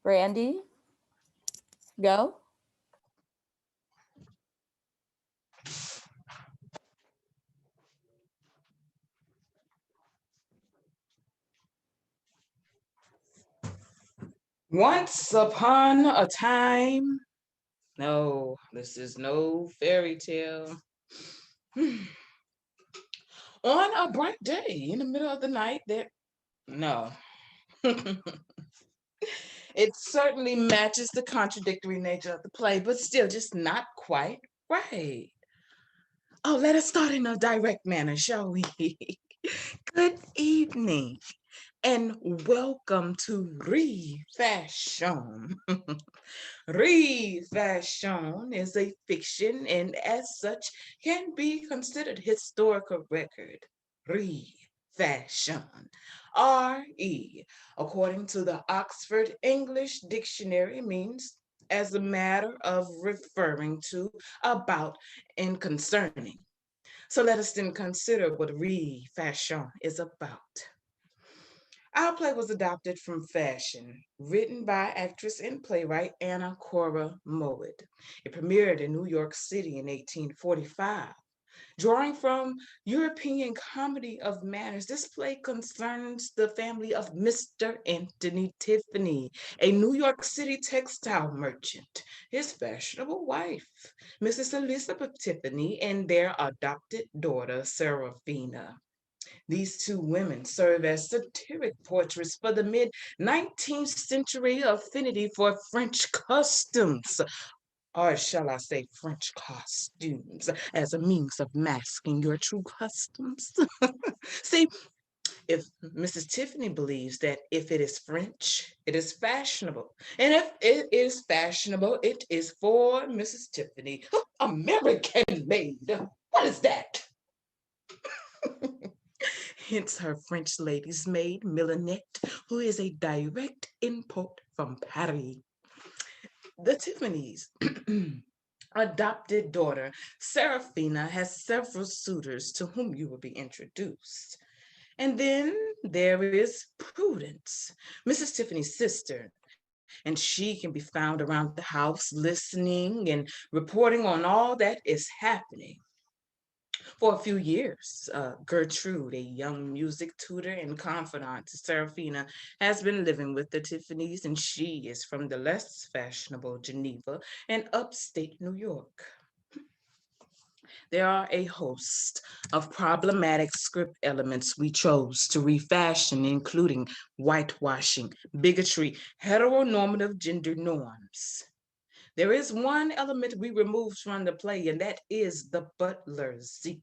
Randy, go. Once upon a time, no, this is no fairy tale. On a bright day in the middle of the night, no. It certainly matches the contradictory nature of the play, but still just not quite right. Oh, let us start in a direct manner, shall we? Good evening and welcome to Refashion. Refashion is a fiction and as such can be considered historical record. Refashion. R-E, according to the Oxford English Dictionary, means as a matter of referring to, about, and concerning. So let us then consider what refashion is about. Our play was adopted from Fashion, written by actress and playwright Anna Cora Mowatt. It premiered in New York City in 1845. Drawing from European comedy of manners, this play concerns the family of Mr. Anthony Tiffany, a New York City textile merchant, his fashionable wife, Mrs. Elizabeth Tiffany, and their adopted daughter, Seraphina. These two women serve as satiric portraits for the mid 19th century affinity for French customs, or shall I say French costumes, as a means of masking your true customs. See, if Mrs. Tiffany believes that if it is French, it is fashionable. And if it is fashionable, it is for Mrs. Tiffany. American made. What is that? Hence her French lady's maid, Milanette, who is a direct import from Paris. The Tiffany's adopted daughter, Seraphina, has several suitors to whom you will be introduced. And then there is Prudence, Mrs. Tiffany's sister, and she can be found around the house listening and reporting on all that is happening. For a few years, Gertrude, a young music tutor and confidant to Seraphina, has been living with the Tiffanys, and she is from the less fashionable Geneva and upstate New York. There are a host of problematic script elements we chose to refashion, including whitewashing, bigotry, heteronormative gender norms. There is one element we removed from the play, and that is the butler, Zeke.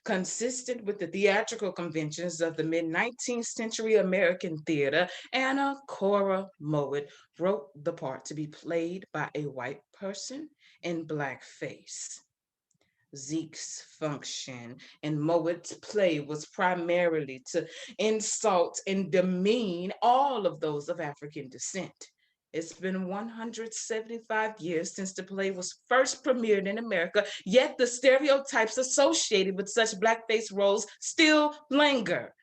Consistent with the theatrical conventions of the mid 19th century American theater, Anna Cora Mowatt wrote the part to be played by a white person in blackface. Zeke's function in Mowatt's play was primarily to insult and demean all of those of African descent. It's been 175 years since the play was first premiered in America, yet the stereotypes associated with such blackface roles still linger.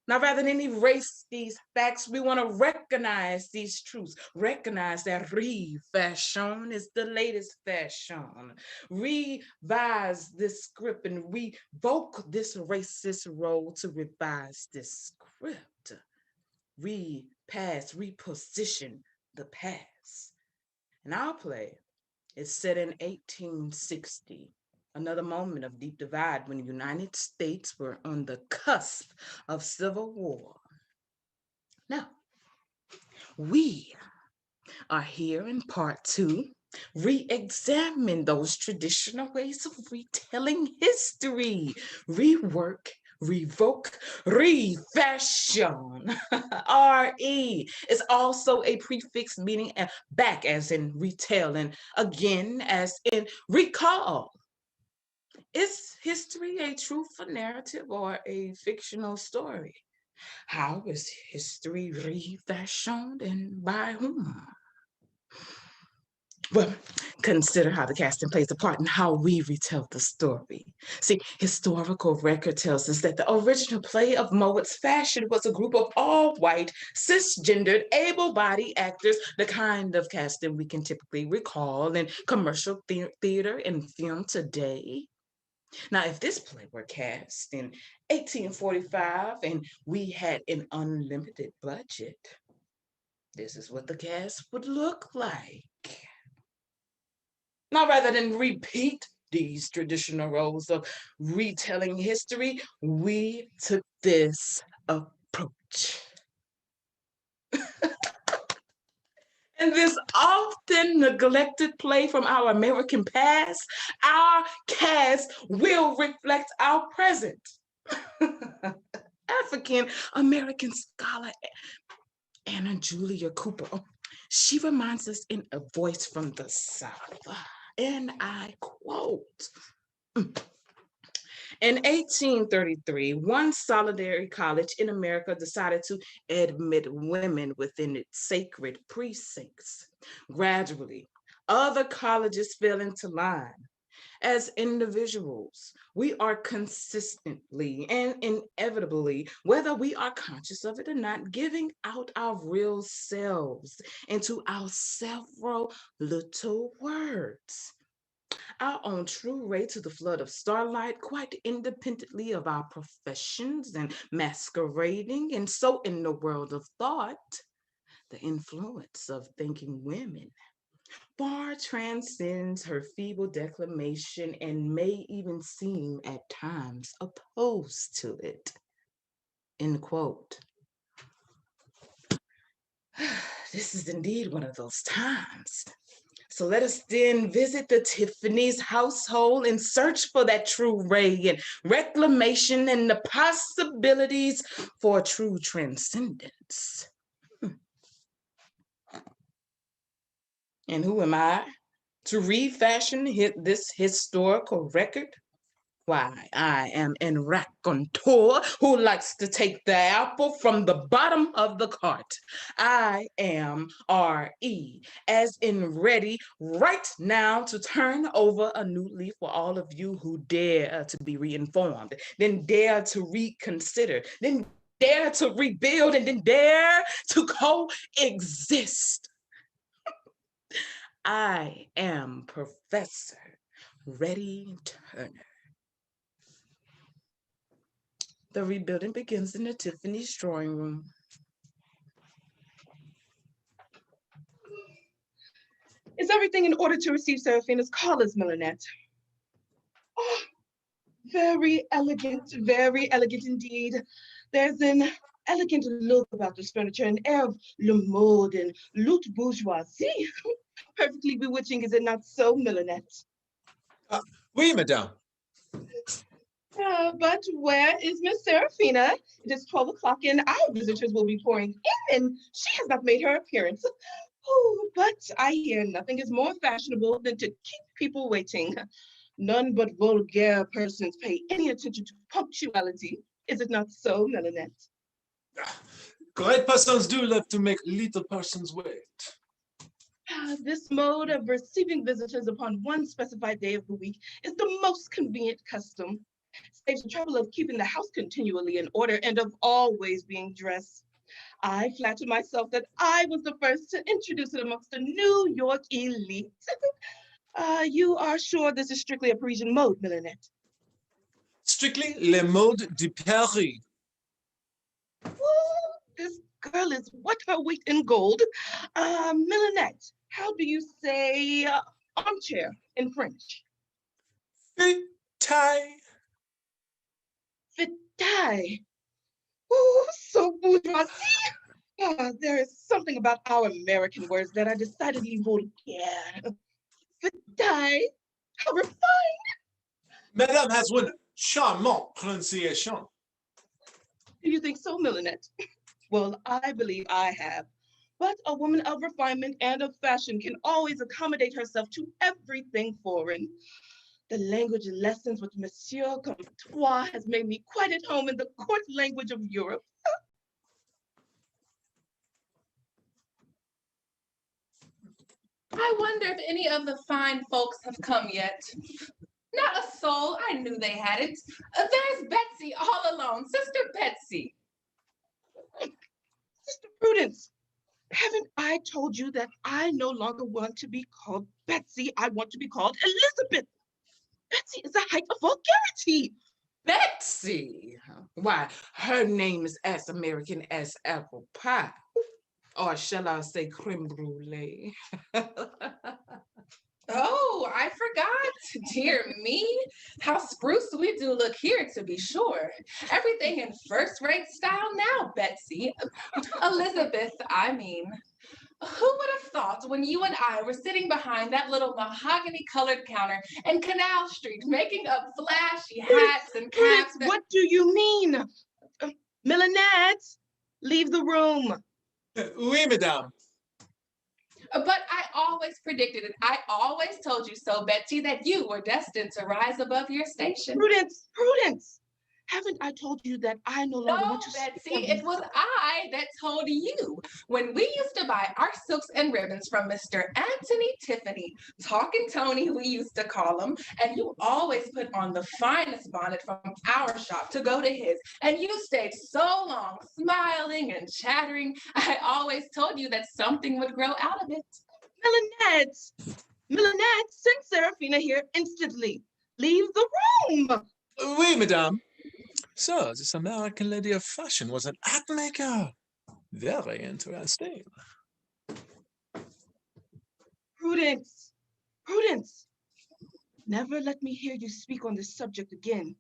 Now, rather than erase these facts, we want to recognize these truths. Recognize that refashion is the latest fashion. Revise this script and revoke this racist role to revise this script. Reposition the past. And our play is set in 1860, another moment of deep divide when the United States were on the cusp of civil war. Now, we are here in part two, re-examine those traditional ways of retelling history, rework, revoke, refashion. R-E is also a prefix meaning back as in retell and again as in recall. Is history a truthful narrative or a fictional story? How is history refashioned and by whom? Well, consider how the casting plays a part in how we retell the story. See, historical record tells us that the original play of Mowatt's Fashion was a group of all-white, cisgendered, able-bodied actors, the kind of casting we can typically recall in commercial theater and film today. Now, if this play were cast in 1845 and we had an unlimited budget, this is what the cast would look like. Now, rather than repeat these traditional roles of retelling history, we took this approach. In this often neglected play from our American past, our cast will reflect our present. African American scholar Anna Julia Cooper, she reminds us in A Voice from the South, and I quote, in 1833, one solitary college in America decided to admit women within its sacred precincts. Gradually, other colleges fell into line. As individuals, we are consistently and inevitably, whether we are conscious of it or not, giving out our real selves into our several little words. Our own true ray to the flood of starlight, quite independently of our professions and masquerading. And so, in the world of thought, the influence of thinking women far transcends her feeble declamation and may even seem at times opposed to it. End quote. This is indeed one of those times. So let us then visit the Tiffany's household and search for that true ray and reclamation and the possibilities for true transcendence. And who am I to refashion this historical record? Why, I am an raconteur who likes to take the apple from the bottom of the cart. I am RE, as in ready right now to turn over a new leaf for all of you who dare to be reinformed, then dare to reconsider, then dare to rebuild, and then dare to coexist. I am Professor Reddy Turner. The rebuilding begins in the Tiffany's drawing room. Is everything in order to receive Seraphina's callers, Millinette? Oh, very elegant indeed. There's an elegant look about this furniture, an air of le mode and lutte bourgeoisie. Perfectly bewitching, is it not so, Millinette? Oui, madame. But where is Miss Seraphina? It is 12 o'clock and our visitors will be pouring in and she has not made her appearance. Oh, but I hear nothing is more fashionable than to keep people waiting. None but vulgar persons pay any attention to punctuality. Is it not so, Millinette? Great persons do love to make little persons wait. This mode of receiving visitors upon one specified day of the week is the most convenient custom. Saves the trouble of keeping the house continually in order and of always being dressed. I flatter myself that I was the first to introduce it amongst the New York elite. You are sure this is strictly a Parisian mode, Millinette? Strictly le mode du Paris. Ooh, this girl is what her weight in gold. Millinette, how do you say armchair in French? Fauteuil. Fauteuil. Ooh, so bourgeoisie. There is something about our American words that are decidedly vulgar. Fauteuil. How refined. Madame has one charmant pronunciation. Do you think so, Millinette? Well, I believe I have. But a woman of refinement and of fashion can always accommodate herself to everything foreign. The language lessons with Monsieur Comtois has made me quite at home in the court language of Europe. I wonder if any of the fine folks have come yet. Not a soul. I knew they hadn't. There's Betsy all alone. Sister Betsy. Sister Prudence, haven't I told you that I no longer want to be called Betsy? I want to be called Elizabeth. Betsy is a height of vulgarity. Betsy. Why, her name is as American as apple pie. Or shall I say creme brulee? Oh, I forgot. Dear me. How spruce we do look here, to be sure. Everything in first-rate style now, Betsy. Elizabeth, I mean. Who would have thought when you and I were sitting behind that little mahogany-colored counter in Canal Street, making up flashy hats and caps? What do you mean? Millinette, leave the room. Oui, madame. But I always predicted it. I always told you so, Betsy, that you were destined to rise above your station. Prudence, Prudence. Haven't I told you that I no longer No, want to Betsy, it was I that told you. When we used to buy our silks and ribbons from Mr. Anthony Tiffany, Talking Tony, we used to call him, and you always put on the finest bonnet from our shop to go to his, and you stayed so long, smiling and chattering. I always told you that something would grow out of it. Millinette, send Seraphina here instantly. Leave the room. Oui, madame. So, this American lady of fashion was an hat maker. Very interesting. Prudence, Prudence. Never let me hear you speak on this subject again.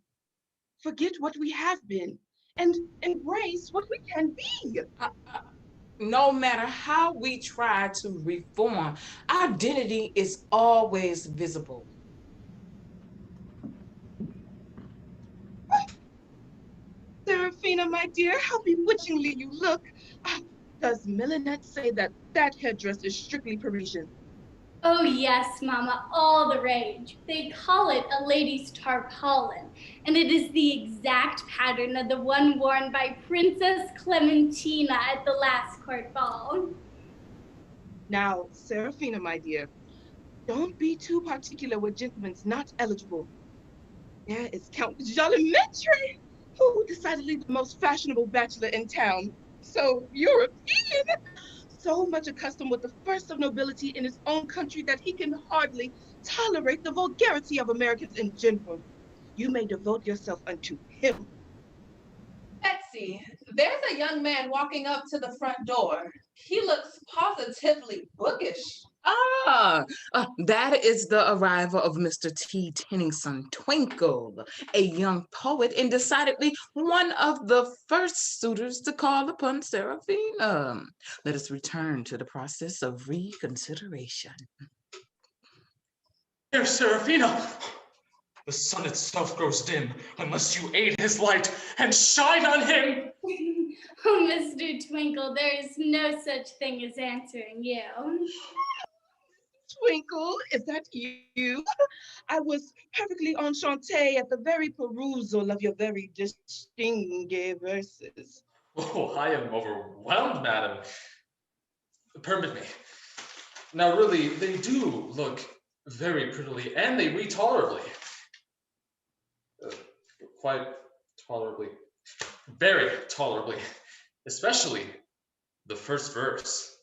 Forget what we have been and embrace what we can be. No matter how we try to reform, identity is always visible. Seraphina, my dear, how bewitchingly you look. Does Millinette say that that headdress is strictly Parisian? Oh yes, Mama, all the rage. They call it a lady's tarpaulin, and it is the exact pattern of the one worn by Princess Clementina at the last court ball. Now, Seraphina, my dear, don't be too particular with gentlemen's not eligible. There is Count Jolimetre, who decidedly the most fashionable bachelor in town. So European, so much accustomed with the first of nobility in his own country that he can hardly tolerate the vulgarity of Americans in general. You may devote yourself unto him. Betsy, there's a young man walking up to the front door. He looks positively bookish. That is the arrival of Mr. T. Tennyson Twinkle, a young poet and decidedly one of the first suitors to call upon Seraphina. Let us return to the process of reconsideration. Dear Seraphina, the sun itself grows dim unless you aid his light and shine on him. Oh, Mr. Twinkle, there is no such thing as answering you. Twinkle, is that you? I was perfectly enchanté at the very perusal of your very distinguished verses. Oh, I am overwhelmed, madam. Permit me. Now, really, they do look very prettily, and they read tolerably. Quite tolerably. Very tolerably. Especially the first verse.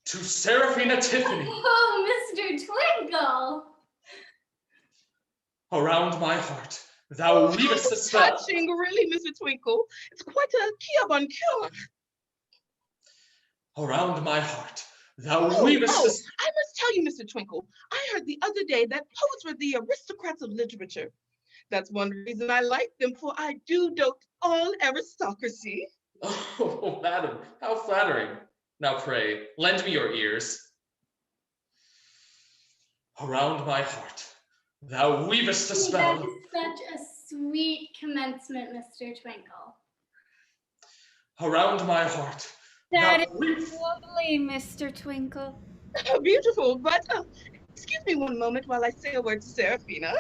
To Seraphina Tiffany. Oh, Mr. Twinkle. Around my heart, thou weavest a spell. Touching, really, Mr. Twinkle. It's quite a cure bon cure. Around my heart, thou weavest a spell. I must tell you, Mr. Twinkle, I heard the other day that poets were the aristocrats of literature. That's one reason I like them, for I do dote all aristocracy. Oh, madam, how flattering. Now pray, lend me your ears. Around my heart, thou weavest a spell. That is such a sweet commencement, Mr. Twinkle. Around my heart, That thou is lovely, Mr. Twinkle. Beautiful, but excuse me one moment while I say a word to Seraphina.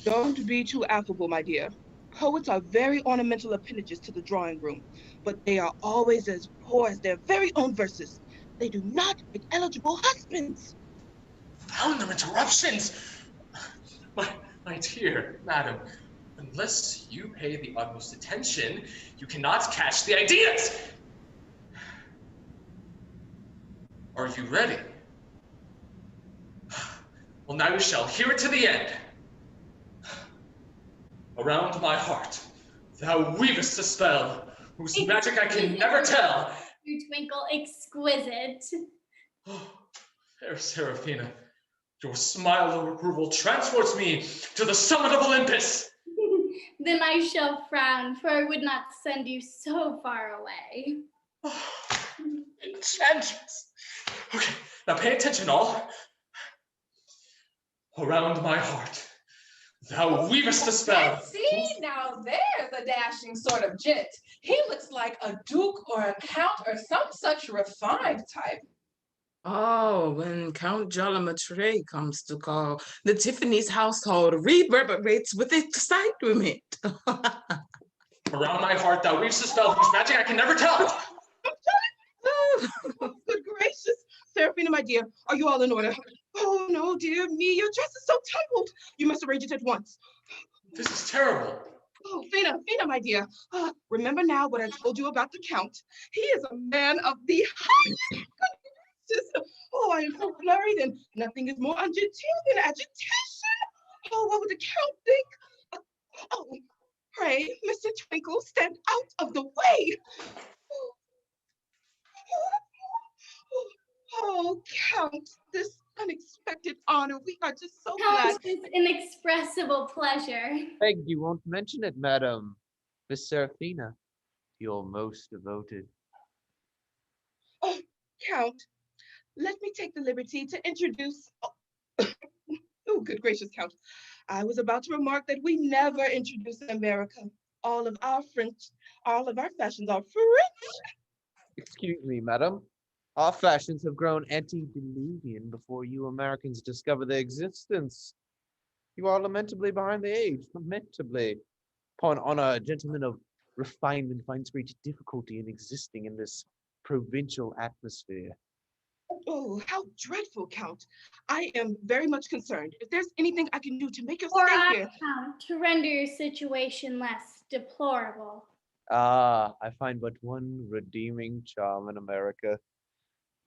Don't be too affable, my dear. Poets are very ornamental appendages to the drawing room, but they are always as poor as their very own verses. They do not make eligible husbands. Found them interruptions. My dear madam, unless you pay the utmost attention, you cannot catch the ideas. Are you ready? Well, now you shall hear it to the end. Around my heart, thou weavest a spell whose magic I can never tell. Mr. Twinkle, exquisite. Fair Seraphina, your smile of approval transports me to the summit of Olympus. Then I shall frown, for I would not send you so far away. Enchantress. Okay, now pay attention, all. Around my heart, thou weavest a spell. See, now there's a dashing sort of gent. He looks like a duke or a count or some such refined type. Oh, when Count Jollimatray comes to call, the Tiffany's household reverberates with excitement. Around my heart, thou weavest a spell whose magic I can never tell. Oh, good gracious. Seraphina, my dear, are you all in order? Oh, no, dear me, your dress is so tumbled. You must arrange it at once. This is terrible. Oh, Fina, my dear, remember now what I told you about the Count. He is a man of the highest goodness. Oh, I am so flurried, and nothing is more ungenteel than agitation. Oh, what would the Count think? Oh, pray, Mr. Twinkle, stand out of the way. Oh, Count, this unexpected honor. We are just so glad. Count, this inexpressible pleasure. Beg you won't mention it, madam. Miss Seraphina, your most devoted. Oh, Count, let me take the liberty to introduce. Oh, good gracious, Count. I was about to remark that we never introduce America. All of our fashions are French. Excuse me, madam. Our fashions have grown antediluvian before you Americans discover their existence. You are lamentably behind the age, lamentably. Upon honor, a gentleman of refinement finds great difficulty in existing in this provincial atmosphere. Oh, how dreadful, Count. I am very much concerned. If there's anything I can do to make your Or stay I here. count to render your situation less deplorable. Ah, I find but one redeeming charm in America.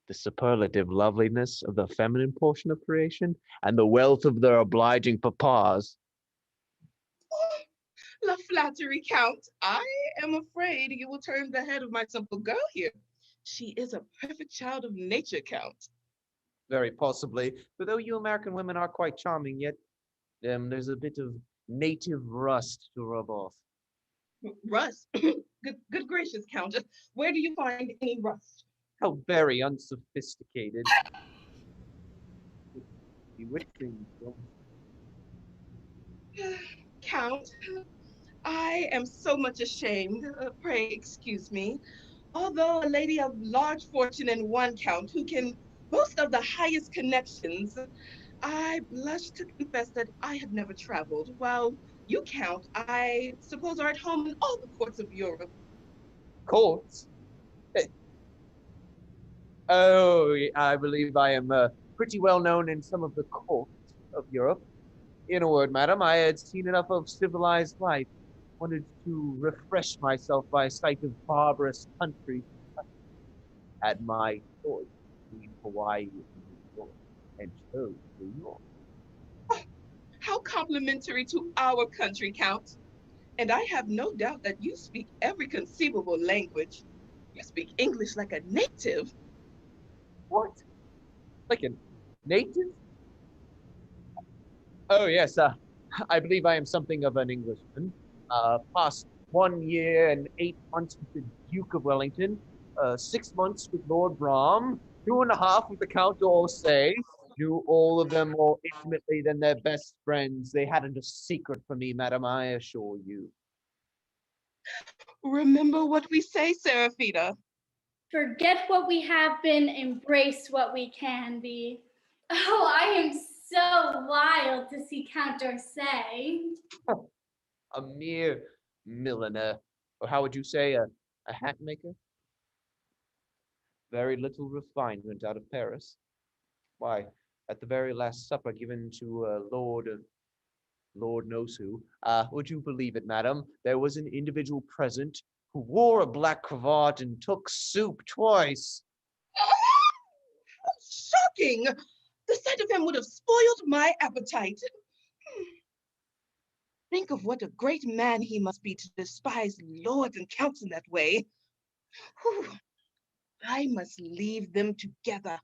The superlative loveliness of the feminine portion of creation and the wealth of their obliging papas. La flattery, Count. I am afraid you will turn the head of my simple girl here. She is a perfect child of nature, Count. Very possibly, but though you American women are quite charming, yet there's a bit of native rust to rub off. Rust? Good gracious, Count. Where do you find any rust? How very unsophisticated. Bewitching. Count, I am so much ashamed. Pray excuse me. Although a lady of large fortune and one, Count, who can boast of the highest connections, I blush to confess that I have never traveled. While you, Count, I suppose are at home in all the courts of Europe. Courts? Oh, I believe I am pretty well known in some of the courts of Europe. In a word, madam, I had seen enough of civilized life. Wanted to refresh myself by a sight of barbarous countries. Had my choice between Hawaii and New York, and chose New York. How complimentary to our country, Count. And I have no doubt that you speak every conceivable language. You speak English like a native. What? Like a native? Oh, yes, I believe I am something of an Englishman. Past 1 year and 8 months with the Duke of Wellington, 6 months with Lord Brougham, 2.5 with the Count d'Orsay. Knew all of them more intimately than their best friends. They hadn't a secret from me, madam, I assure you. Remember what we say, Seraphina. Forget what we have been, embrace what we can be. Oh, I am so wild to see Count d'Orsay. A mere milliner, or how would you say, a hat maker? very little refinement out of Paris. Why, at the very last supper given to Lord knows who, would you believe it, madam, there was an individual present who wore a black cravat and took soup twice. How shocking! The sight of him would have spoiled my appetite. Think of what a great man he must be to despise lords and counts in that way. Whew. I must leave them together.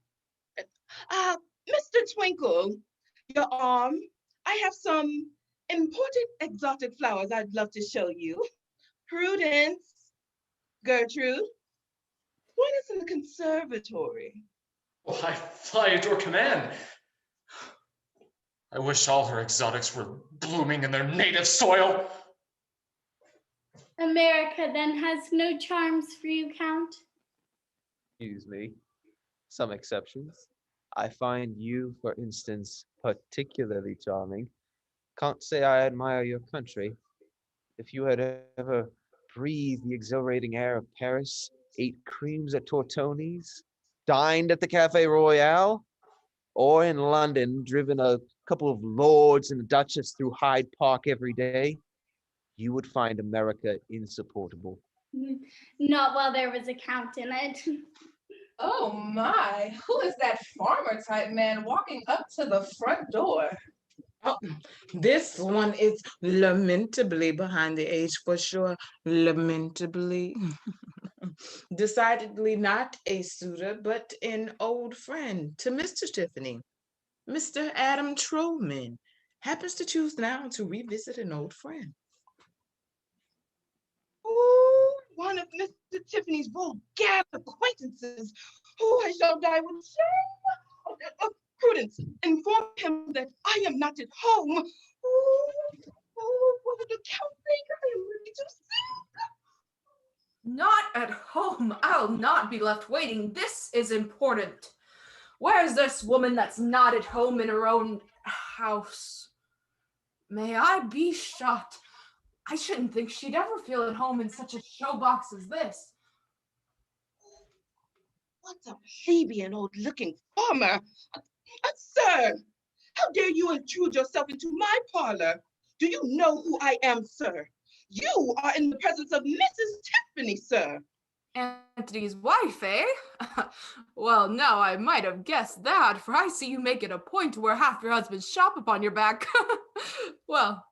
Mr. Twinkle, your arm. I have some imported exotic flowers I'd love to show you. Prudence, Gertrude, join us in the conservatory. Well, I fly at your command. I wish all her exotics were blooming in their native soil. America then has no charms for you, Count? Excuse me. Some exceptions. I find you, for instance, particularly charming. Can't say I admire your country. If you had ever breathed the exhilarating air of Paris, ate creams at Tortoni's, dined at the Cafe Royale, or in London, driven a couple of lords and a duchess through Hyde Park every day, you would find America insupportable. Not while there was a count in it. Oh my, who is that farmer type man walking up to the front door? Oh, this one is lamentably behind the age for sure. Lamentably. Decidedly not a suitor, but an old friend to Mr. Tiffany. Mr. Adam Trollman happens to choose now to revisit an old friend. Oh, one of Mr. Tiffany's vulgar acquaintances. Oh, I shall die with shame. Prudence, inform him that I am not at home. What did the Count think? I am ready to sing. Not at home. I'll not be left waiting. This is important. Where's this woman that's not at home in her own house? May I be shot. I shouldn't think she'd ever feel at home in such a showbox as this. What a plebeian old-looking farmer. Sir, how dare you intrude yourself into my parlor? Do you know who I am, sir? You are in the presence of Mrs. Tiffany, sir. Anthony's wife, eh? Well, now I might have guessed that, for I see you make it a point to wear half your husband's shop upon your back. Well,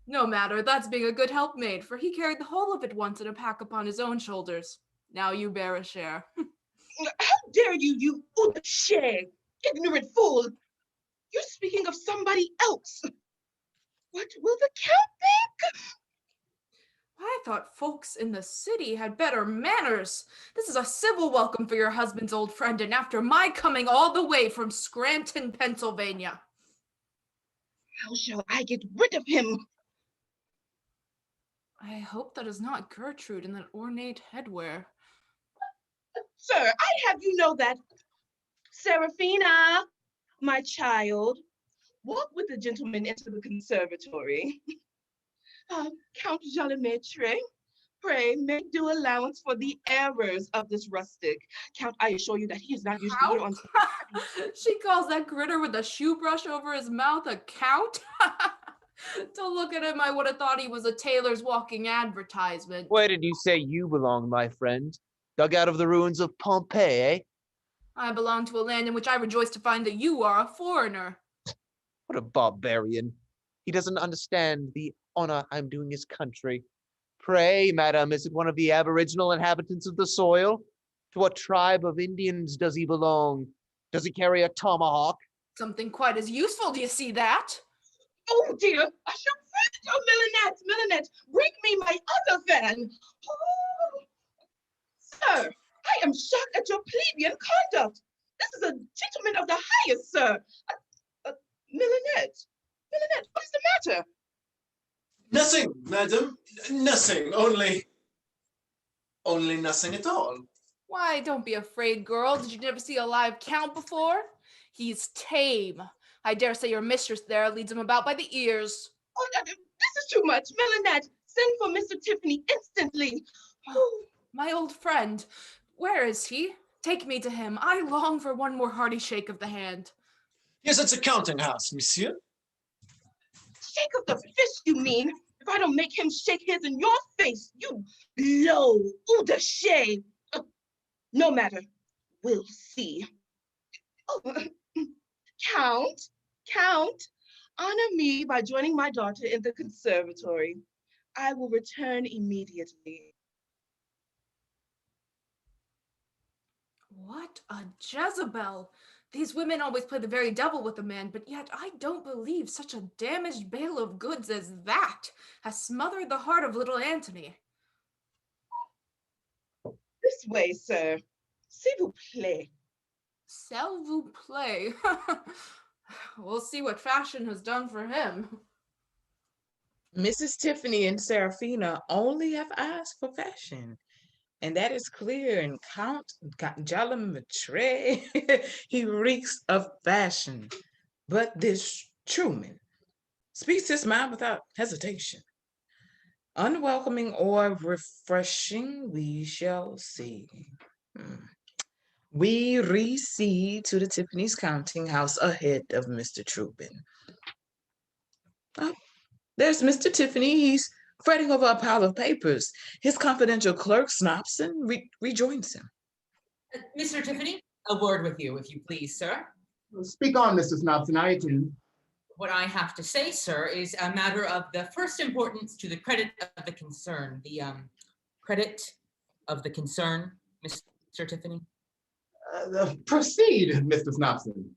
no matter, that's being a good helpmate, for he carried the whole of it once in a pack upon his own shoulders. Now you bear a share. How dare you, you share, ignorant fool! You're speaking of somebody else. What will the Count think? I thought folks in the city had better manners. This is a civil welcome for your husband's old friend, and after my coming all the way from Scranton, Pennsylvania. How shall I get rid of him? I hope that is not Gertrude in that ornate headwear. Sir, I have you know that. Seraphina, my child, walk with the gentleman into the conservatory. Count Jalomaitre, pray make due allowance for the errors of this rustic. Count, I assure you that he is not usually here on. She calls that critter with a shoe brush over his mouth a count? To look at him, I would have thought he was a tailor's walking advertisement. Where did you say you belong, my friend? Dug out of the ruins of Pompeii, eh? I belong to a land in which I rejoice to find that you are a foreigner. What a barbarian. He doesn't understand the honor I'm doing his country. Pray, madam, is it one of the aboriginal inhabitants of the soil? To what tribe of Indians does he belong? Does he carry a tomahawk? Something quite as useful, do you see that? Oh dear, I shall fret. Oh, Millinette, bring me my other fan. Oh. Sir, I am shocked at your plebeian conduct. This is a gentleman of the highest, sir. Millinette, what is the matter? Nothing, madam. Nothing. Only nothing at all. Why, don't be afraid, girl. Did you never see a live count before? He's tame. I dare say your mistress there leads him about by the ears. Oh, this is too much. Millinette, send for Mr. Tiffany instantly. Oh, my old friend. Where is he? Take me to him. I long for one more hearty shake of the hand. Yes, it's a counting house, monsieur. Shake of the fist, you mean? If I don't make him shake his in your face, you low ou de shame. No matter, we'll see. Oh, Count, honor me by joining my daughter in the conservatory. I will return immediately. What a Jezebel! These women always play the very devil with a man, but yet I don't believe such a damaged bale of goods as that has smothered the heart of little Antony. This way, sir. S'il vous plaît. S'il vous plaît. We'll see what fashion has done for him. Mrs. Tiffany and Serafina only have eyes for fashion. And that is clear in Count Jalamatre. He reeks of fashion. But this Truman speaks his mind without hesitation. Unwelcoming or refreshing, we shall see. We recede to the Tiffany's counting house ahead of Mr. Truman. Oh, there's Mr. Tiffany. He's fretting over a pile of papers. His confidential clerk Snopson rejoins him. Mr. Tiffany, a word with you, if you please, sir. Speak on, Mr. Snopson, I attend. What I have to say, sir, is a matter of the first importance to the credit of the concern. The credit of the concern, Mr. Tiffany. Proceed, Mr. Snopson.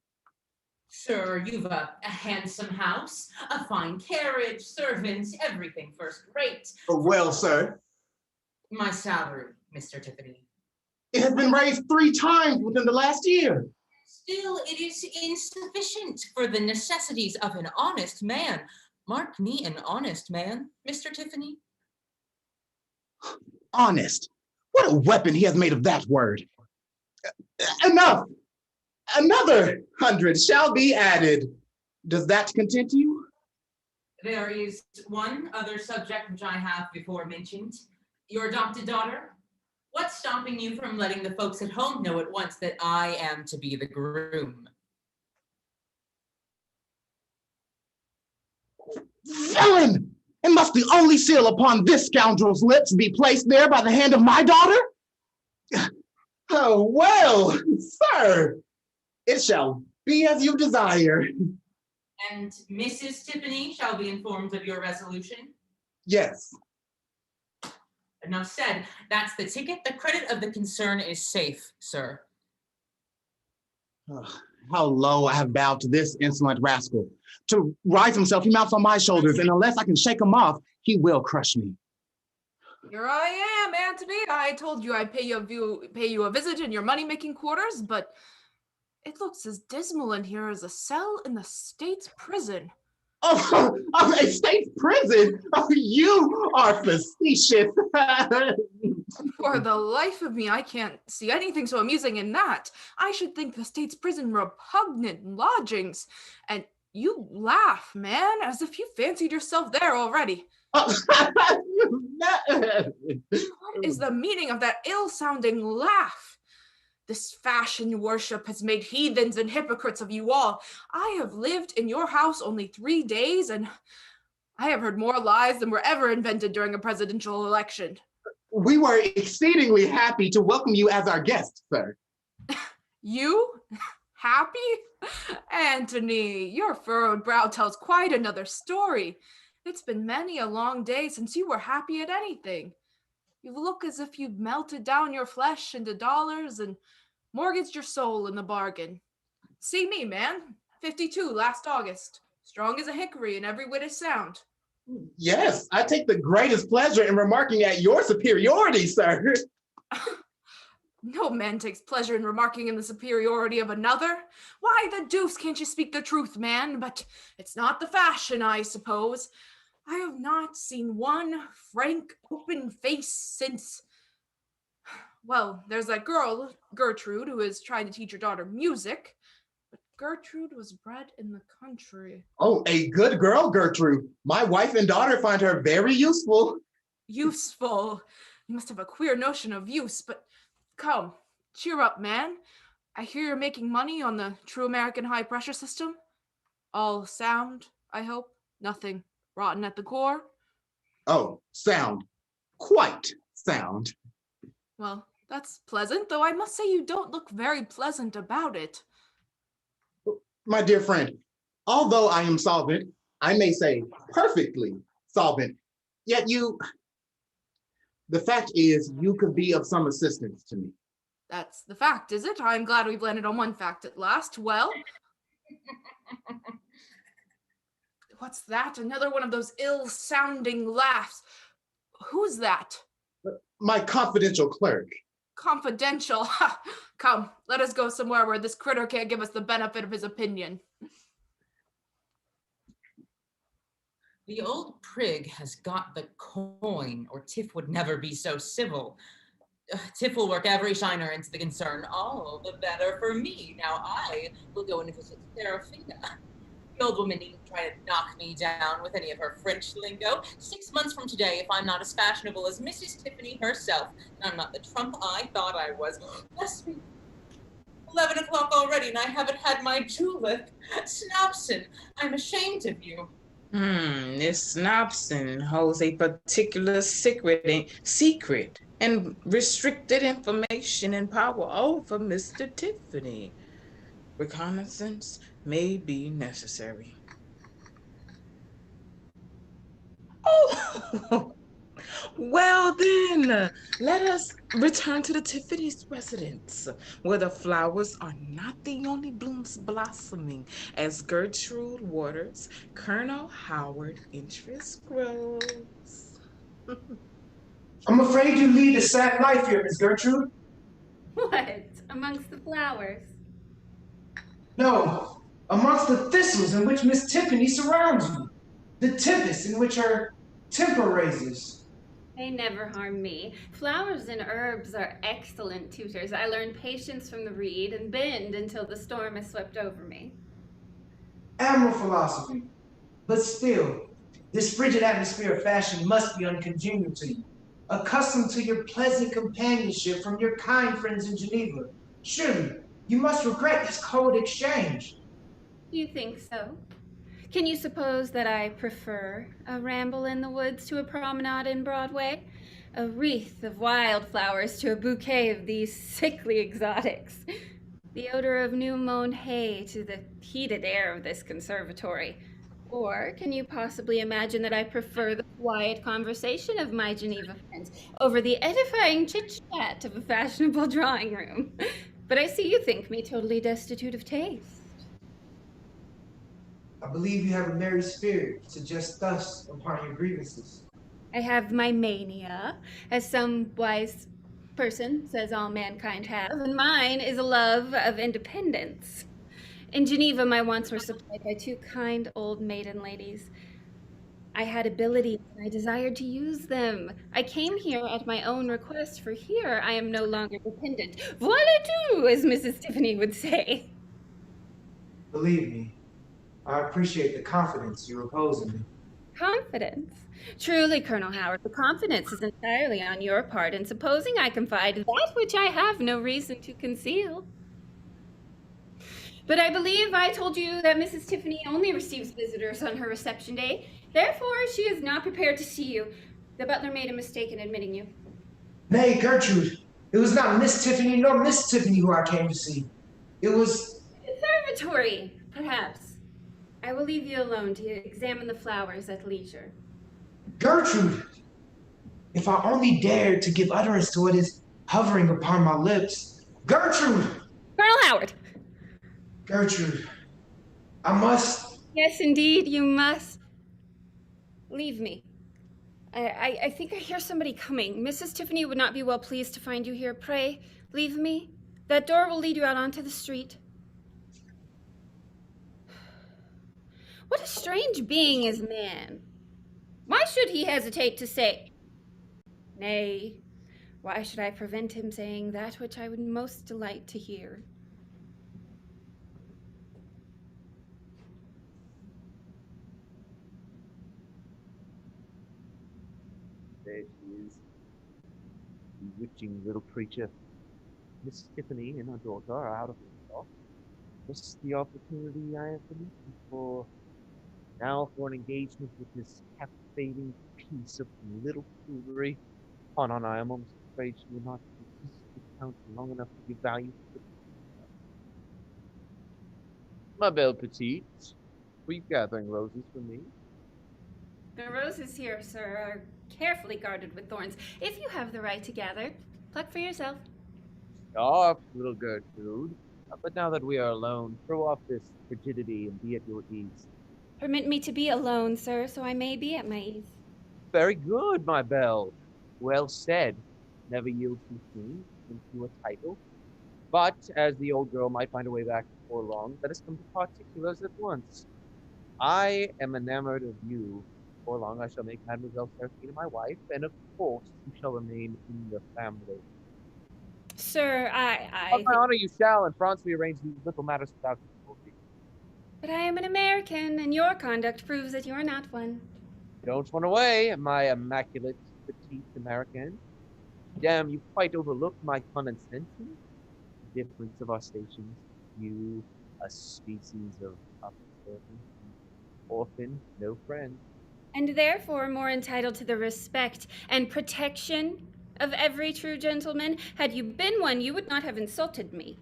Sir, you've a handsome house, a fine carriage, servants, everything first rate. Well, sir. My salary, Mr. Tiffany. It has been raised 3 times within the last year. Still, it is insufficient for the necessities of an honest man. Mark me an honest man, Mr. Tiffany. Honest. What a weapon he has made of that word. Enough. Another 100 shall be added. Does that content you? There is one other subject which I have before mentioned. Your adopted daughter. What's stopping you from letting the folks at home know at once that I am to be the groom? Villain! And must the only seal upon this scoundrel's lips be placed there by the hand of my daughter? Oh, well, sir, it shall be as you desire. And Mrs. Tiffany shall be informed of your resolution? Yes. Enough said. That's the ticket. The credit of the concern is safe, sir. How low I have bowed to this insolent rascal. To rise himself, he mounts on my shoulders, and unless I can shake him off, he will crush me. Here I am, Antony. I told you I'd pay you a visit in your money-making quarters, but it looks as dismal in here as a cell in the state's prison. Oh, a state prison? Oh, you are facetious. For the life of me, I can't see anything so amusing in that. I should think the state's prison repugnant lodgings. And you laugh, man, as if you fancied yourself there already. What is the meaning of that ill-sounding laugh? This fashion worship has made heathens and hypocrites of you all. I have lived in your house only 3 days, and I have heard more lies than were ever invented during a presidential election. We were exceedingly happy to welcome you as our guest, sir. You? Happy? Antony, your furrowed brow tells quite another story. It's been many a long day since you were happy at anything. You look as if you'd melted down your flesh into dollars and mortgaged your soul in the bargain. See me, man. 52 last August. Strong as a hickory and every whit as sound. Yes, I take the greatest pleasure in remarking at your superiority, sir. No man takes pleasure in remarking in the superiority of another. Why the deuce can't you speak the truth, man? But it's not the fashion, I suppose. I have not seen one frank, open face since... Well, there's that girl, Gertrude, who is trying to teach your daughter music. But Gertrude was bred in the country. Oh, a good girl, Gertrude. My wife and daughter find her very useful. Useful? You must have a queer notion of use, but come, Cheer up, man. I hear you're making money on the true American high pressure system. All sound, I hope. Nothing rotten at the core. Oh, sound. Quite sound. Well, that's pleasant, though I must say you don't look very pleasant about it. My dear friend, although I am solvent, I may say perfectly solvent, yet the fact is you could be of some assistance to me. That's the fact, is it? I'm glad we've landed on one fact at last. Well, what's that? Another one of those ill-sounding laughs. Who's that? My confidential clerk. Confidential. Come, let us go somewhere where this critter can't give us the benefit of his opinion. The old prig has got the coin, or Tiff would never be so civil. Tiff will work every shiner into the concern. All the better for me. Now I will go and visit Serafina. The old woman needn't try to knock me down with any of her French lingo. 6 months from today, if I'm not as fashionable as Mrs. Tiffany herself, and I'm not the trump I thought I was. Bless me. 11 o'clock already, and I haven't had my julep. Snobson, I'm ashamed of you. Miss Snobson holds a particular secret and restricted information and power over Mr. Tiffany. Reconnaissance may be necessary. Oh, well then, let us return to the Tiffany's residence, where the flowers are not the only blooms blossoming, as Gertrude Waters, Colonel Howard interest grows. I'm afraid you lead a sad life here, Miss Gertrude. What? Amongst the flowers? No, amongst the thistles in which Miss Tiffany surrounds you. The tempests in which her temper raises. They never harm me. Flowers and herbs are excellent tutors. I learn patience from the reed and bend until the storm has swept over me. Admirable philosophy. But still, this frigid atmosphere of fashion must be uncongenial to you. Accustomed to your pleasant companionship from your kind friends in Geneva, surely you must regret this cold exchange. You think so? Can you suppose that I prefer a ramble in the woods to a promenade in Broadway? A wreath of wildflowers to a bouquet of these sickly exotics? The odor of new-mown hay to the heated air of this conservatory? Or can you possibly imagine that I prefer the quiet conversation of my Geneva friends over the edifying chit-chat of a fashionable drawing room? But I see you think me totally destitute of taste. I believe you have a merry spirit to jest thus upon your grievances. I have my mania, as some wise person says all mankind have, and mine is a love of independence. In Geneva, my wants were supplied by two kind old maiden ladies. I had abilities, and I desired to use them. I came here at my own request, for here I am no longer dependent. Voilà tout, as Mrs. Tiffany would say. Believe me, I appreciate the confidence you repose in me. Confidence? Truly, Colonel Howard, the confidence is entirely on your part in supposing I confide that which I have no reason to conceal. But I believe I told you that Mrs. Tiffany only receives visitors on her reception day. Therefore, she is not prepared to see you. The butler made a mistake in admitting you. Nay, Gertrude, it was not Miss Tiffany nor Miss Tiffany who I came to see. It was... Conservatory, perhaps. I will leave you alone to examine the flowers at leisure. Gertrude! If I only dared to give utterance to what is hovering upon my lips. Gertrude! Colonel Howard! Gertrude, I must... Yes, indeed, you must. Leave me. I think I hear somebody coming. Mrs. Tiffany would not be well pleased to find you here. Pray, leave me. That door will lead you out onto the street. What a strange being is man. Why should he hesitate to say? Nay, why should I prevent him saying that which I would most delight to hear? There she is. Bewitching little creature. Miss Tiffany and her daughter are out of Louisville. This is the opportunity I have been looking for. Now for an engagement with this captivating piece of little foolery. On, I am almost afraid she will not resist the Count long enough to give value to the Ma belle petite, were you gathering roses for me? The roses here, sir, are carefully guarded with thorns. If you have the right to gather, pluck for yourself. Sharp, little Gertrude. But now that we are alone, throw off this frigidity and be at your ease. Permit me to be alone, sir, so I may be at my ease. Very good, my belle. Well said. Never yield too soon into a title. But, as the old girl might find a way back before long, let us come to particulars at once. I am enamored of you. Before long I shall make Mademoiselle Serafina my wife, and of course you shall remain in the family. Sir, On my honor you shall. In France we arrange these little matters without difficulty. But I am an American, and your conduct proves that you're not one. Don't run away, my immaculate petite American. Damn, you quite overlooked my condescension. The difference of our stations. You, a species of upstanding, orphan, no friend. And therefore more entitled to the respect and protection of every true gentleman. Had you been one, you would not have insulted me.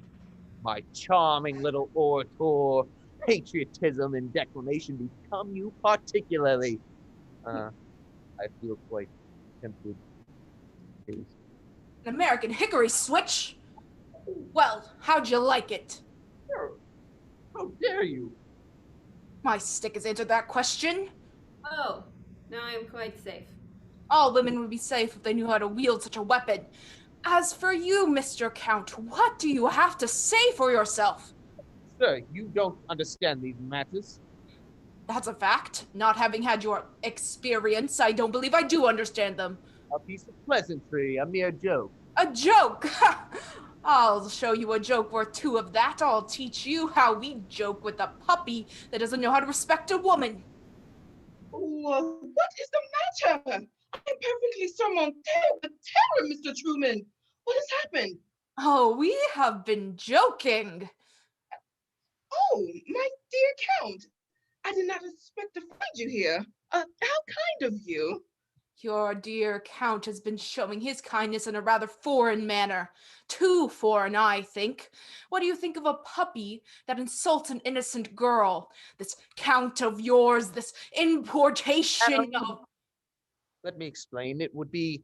My charming little orator, patriotism and declamation become you particularly. I feel quite tempted. An American hickory switch? Well, how'd you like it? How dare you? My stick has answered that question. Oh, now I am quite safe. All women would be safe if they knew how to wield such a weapon. As for you, Mr. Count, what do you have to say for yourself? Sir, you don't understand these matters. That's a fact. Not having had your experience, I don't believe I do understand them. A piece of pleasantry, a mere joke. A joke? I'll show you a joke worth two of that. I'll teach you how we joke with a puppy that doesn't know how to respect a woman. What is the matter? I'm perfectly surmontable with terror, Mr. Truman. What has happened? Oh, we have been joking. Oh, my dear Count. I did not expect to find you here. How kind of you. Your dear Count has been showing his kindness in a rather foreign manner. Too foreign, I think. What do you think of a puppy that insults an innocent girl? This Count of yours, this importation of... Let me explain. It would be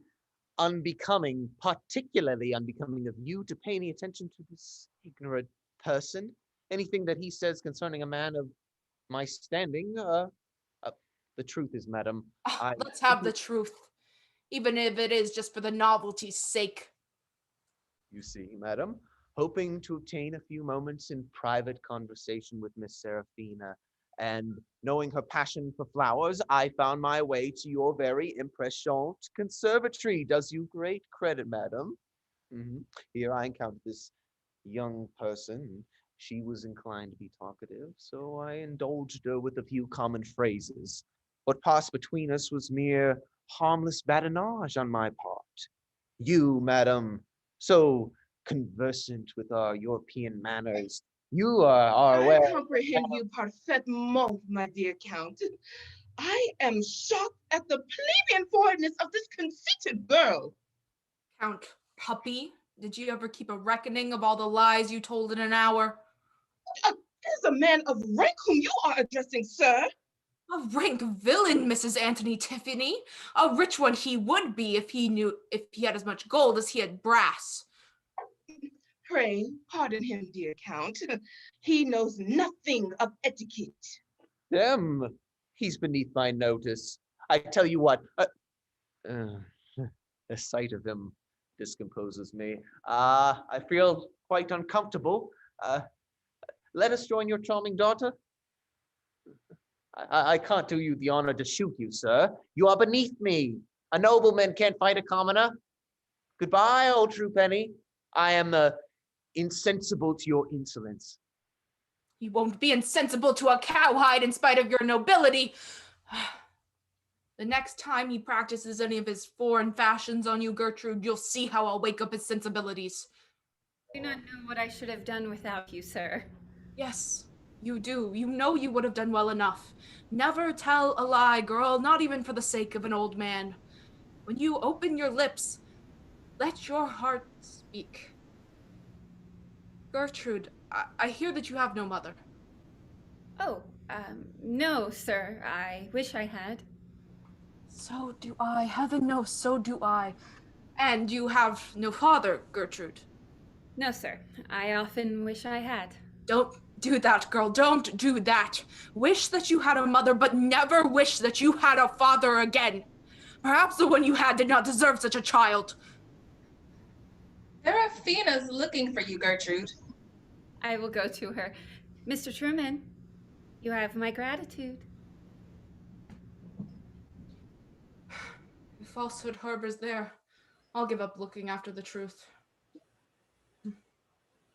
unbecoming, particularly unbecoming of you to pay any attention to this ignorant person. Anything that he says concerning a man of my standing, the truth is, madam, Let's have the truth, even if it is just for the novelty's sake. You see, madam, hoping to obtain a few moments in private conversation with Miss Serafina, and knowing her passion for flowers, I found my way to your very impressionnant conservatory. Does you great credit, madam. Here I encountered this young person. She was inclined to be talkative, so I indulged her with a few common phrases. What passed between us was mere harmless badinage on my part. You, madam, so conversant with our European manners, you are aware... I comprehend you parfaitement, my dear Count. I am shocked at the plebeian forwardness of this conceited girl. Count Puppy, did you ever keep a reckoning of all the lies you told in an hour? It is a man of rank whom you are addressing, sir. A rank villain, Mrs. Anthony Tiffany. A rich one he would be if he had as much gold as he had brass. Pray, pardon him, dear Count. He knows nothing of etiquette. He's beneath my notice. I tell you what, the sight of him discomposes me. I feel quite uncomfortable. Let us join your charming daughter. I can't do you the honor to shoot you, sir. You are beneath me. A nobleman can't fight a commoner. Goodbye, old Truepenny. I am insensible to your insolence. You won't be insensible to a cowhide in spite of your nobility. The next time he practices any of his foreign fashions on you, Gertrude, you'll see how I'll wake up his sensibilities. I do not know what I should have done without you, sir. Yes, you do. You know you would have done well enough. Never tell a lie, girl, not even for the sake of an old man. When you open your lips, let your heart speak. Gertrude, I hear that you have no mother. Oh, no, sir. I wish I had. So do I. Heaven knows, so do I. And you have no father, Gertrude. No, sir. I often wish I had. Don't do that, girl. Don't do that. Wish that you had a mother, but never wish that you had a father again. Perhaps the one you had did not deserve such a child. Serafina's looking for you, Gertrude. I will go to her. Mr. Truman, you have my gratitude. If falsehood harbors there, I'll give up looking after the truth.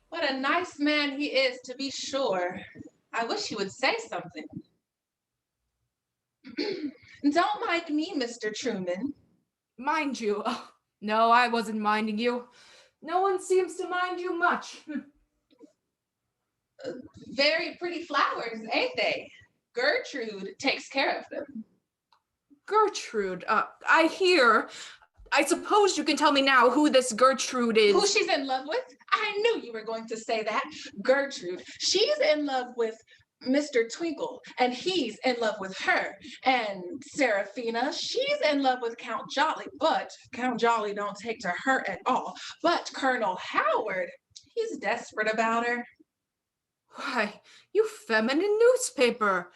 What a nice man he is, to be sure. I wish he would say something. Don't mind me, Mr. Truman. Mind you? Oh, no, I wasn't minding you. No one seems to mind you much. Very pretty flowers, ain't they? Gertrude takes care of them. Gertrude, I hear. I suppose you can tell me now who this Gertrude is. Who she's in love with? I knew you were going to say that. Gertrude. She's in love with Mr. Twinkle, and he's in love with her. And Serafina, she's in love with Count Jolly, but Count Jolly don't take to her at all. But Colonel Howard, he's desperate about her. Why, you feminine newspaper.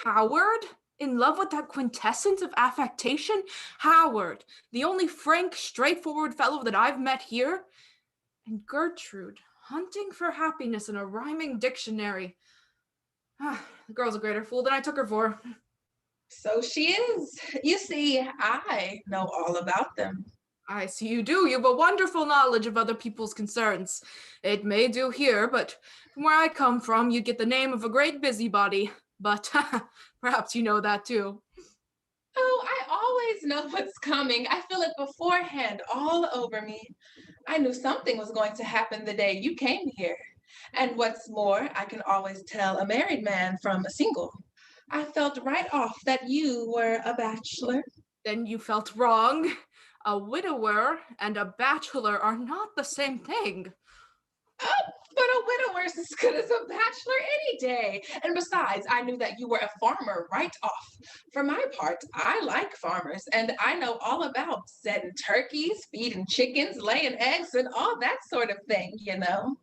Howard? In love with that quintessence of affectation? Howard, the only frank, straightforward fellow that I've met here? And Gertrude, hunting for happiness in a rhyming dictionary. The girl's a greater fool than I took her for. So she is. You see, I know all about them. I see you do. You have a wonderful knowledge of other people's concerns. It may do here, but from where I come from, you'd get the name of a great busybody. But perhaps you know that too. Oh, I always know what's coming. I feel it beforehand, all over me. I knew something was going to happen the day you came here. And what's more, I can always tell a married man from a single. I felt right off that you were a bachelor. Then you felt wrong. A widower and a bachelor are not the same thing. Oh, but a widower's as good as a bachelor any day. And besides, I knew that you were a farmer right off. For my part, I like farmers, and I know all about setting turkeys, feeding chickens, laying eggs, and all that sort of thing, you know.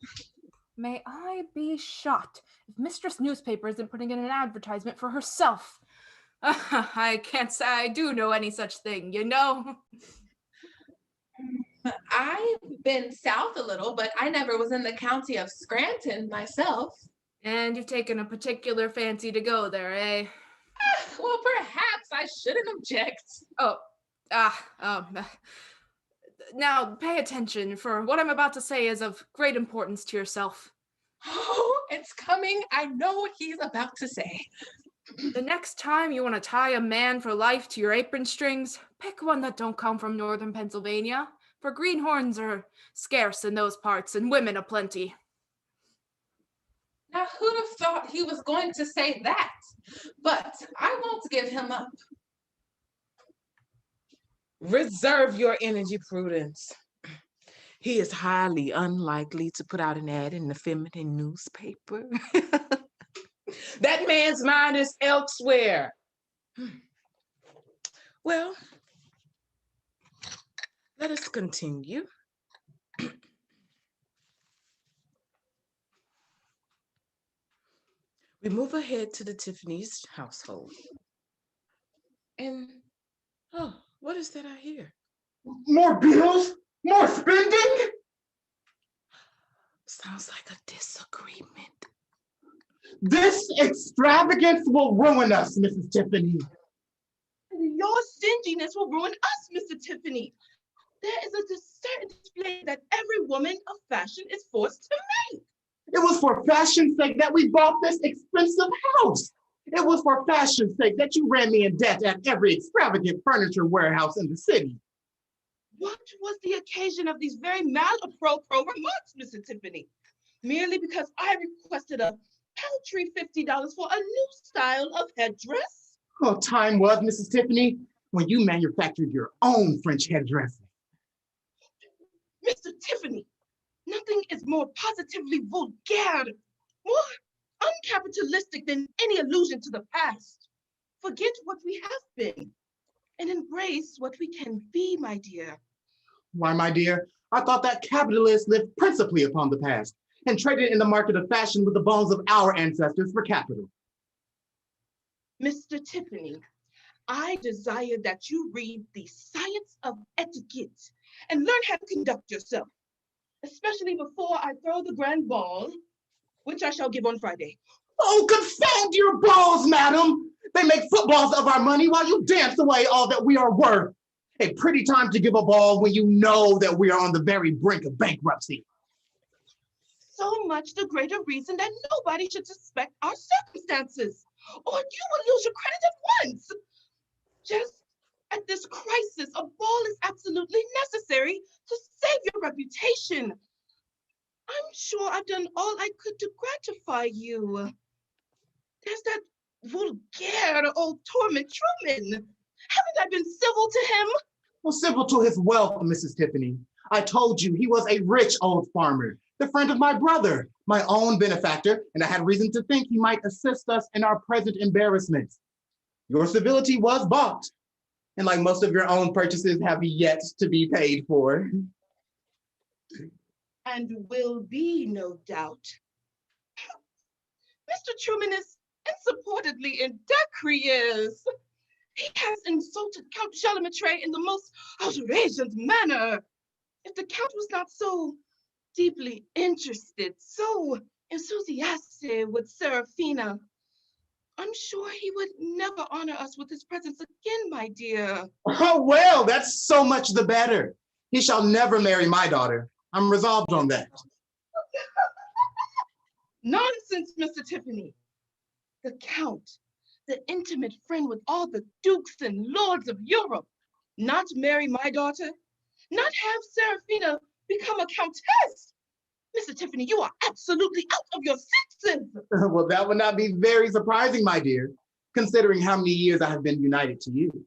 May I be shot if Mistress Newspaper isn't putting in an advertisement for herself. I can't say I do know any such thing, you know. I've been south a little, but I never was in the county of Scranton myself. And you've taken a particular fancy to go there, eh? Well, perhaps I shouldn't object. Now pay attention, for what I'm about to say is of great importance to yourself. Oh, it's coming. I know what he's about to say. The next time you want to tie a man for life to your apron strings, pick one that don't come from northern Pennsylvania, for greenhorns are scarce in those parts and women aplenty. Now, who'd have thought he was going to say that? But I won't give him up. Reserve your energy, Prudence. He is highly unlikely to put out an ad in the feminine newspaper. That man's mind is elsewhere. Well, let us continue. We move ahead to the Tiffany's household. And, oh, what is that I hear? More bills? More spending? Sounds like a disagreement. This extravagance will ruin us, Mrs. Tiffany. Your stinginess will ruin us, Mr. Tiffany. There is a certain display that every woman of fashion is forced to make. It was for fashion's sake that we bought this expensive house. It was for fashion's sake that you ran me in debt at every extravagant furniture warehouse in the city. What was the occasion of these very mal-apropos remarks, Mr. Tiffany? Merely because I requested a paltry $50 for a new style of headdress? Oh, time was, Mrs. Tiffany, when you manufactured your own French headdress. Mr. Tiffany, nothing is more positively vulgaire, more uncapitalistic than any allusion to the past. Forget what we have been and embrace what we can be, my dear. Why, my dear, I thought that capitalists lived principally upon the past and traded in the market of fashion with the bones of our ancestors for capital. Mr. Tiffany, I desire that you read the science of etiquette and learn how to conduct yourself, especially before I throw the grand ball, which I shall give on Friday. Oh, confound your balls, madam! They make footballs of our money while you dance away all that we are worth. A pretty time to give a ball when you know that we are on the very brink of bankruptcy. So much the greater reason that nobody should suspect our circumstances, or you will lose your credit at once. Just at this crisis, a ball is absolutely necessary to save your reputation. I'm sure I've done all I could to gratify you. There's that vulgaire old torment Truman. Haven't I been civil to him? Well, civil to his wealth, Mrs. Tiffany. I told you he was a rich old farmer, the friend of my brother, my own benefactor, and I had reason to think he might assist us in our present embarrassments. Your civility was bought, and like most of your own purchases, have yet to be paid for. And will be, no doubt. Mr. Truman is insupportably indecorous. He has insulted Count Charlemagne in the most outrageous manner. If the Count was not so deeply interested, so enthusiastic with Serafina, I'm sure he would never honor us with his presence again, my dear. Oh, well, that's so much the better. He shall never marry my daughter. I'm resolved on that. Nonsense, Mr. Tiffany. The Count, the intimate friend with all the dukes and lords of Europe, not marry my daughter, not have Serafina become a countess. Mr. Tiffany, you are absolutely out of your senses. Well, that would not be very surprising, my dear, considering how many years I have been united to you.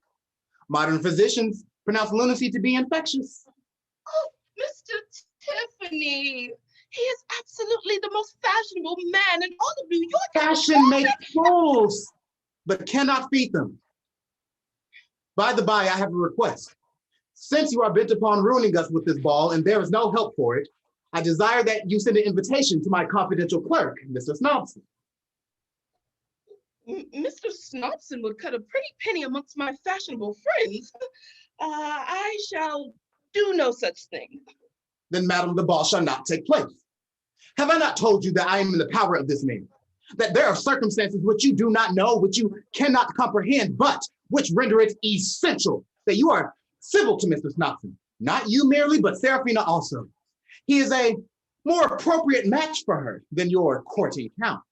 Modern physicians pronounce lunacy to be infectious. Oh, Mr. Tiffany, he is absolutely the most fashionable man in all of New York. Fashion makes fools, but cannot feed them. By the by, I have a request. Since you are bent upon ruining us with this ball and there is no help for it, I desire that you send an invitation to my confidential clerk, Mr. Snobson. Mr. Snobson would cut a pretty penny amongst my fashionable friends. I shall do no such thing. Then, madam, the ball shall not take place. Have I not told you that I am in the power of this man? That there are circumstances which you do not know, which you cannot comprehend, but which render it essential that you are civil to Mr. Snobson. Not you merely, but Serafina also. He is a more appropriate match for her than your courting count.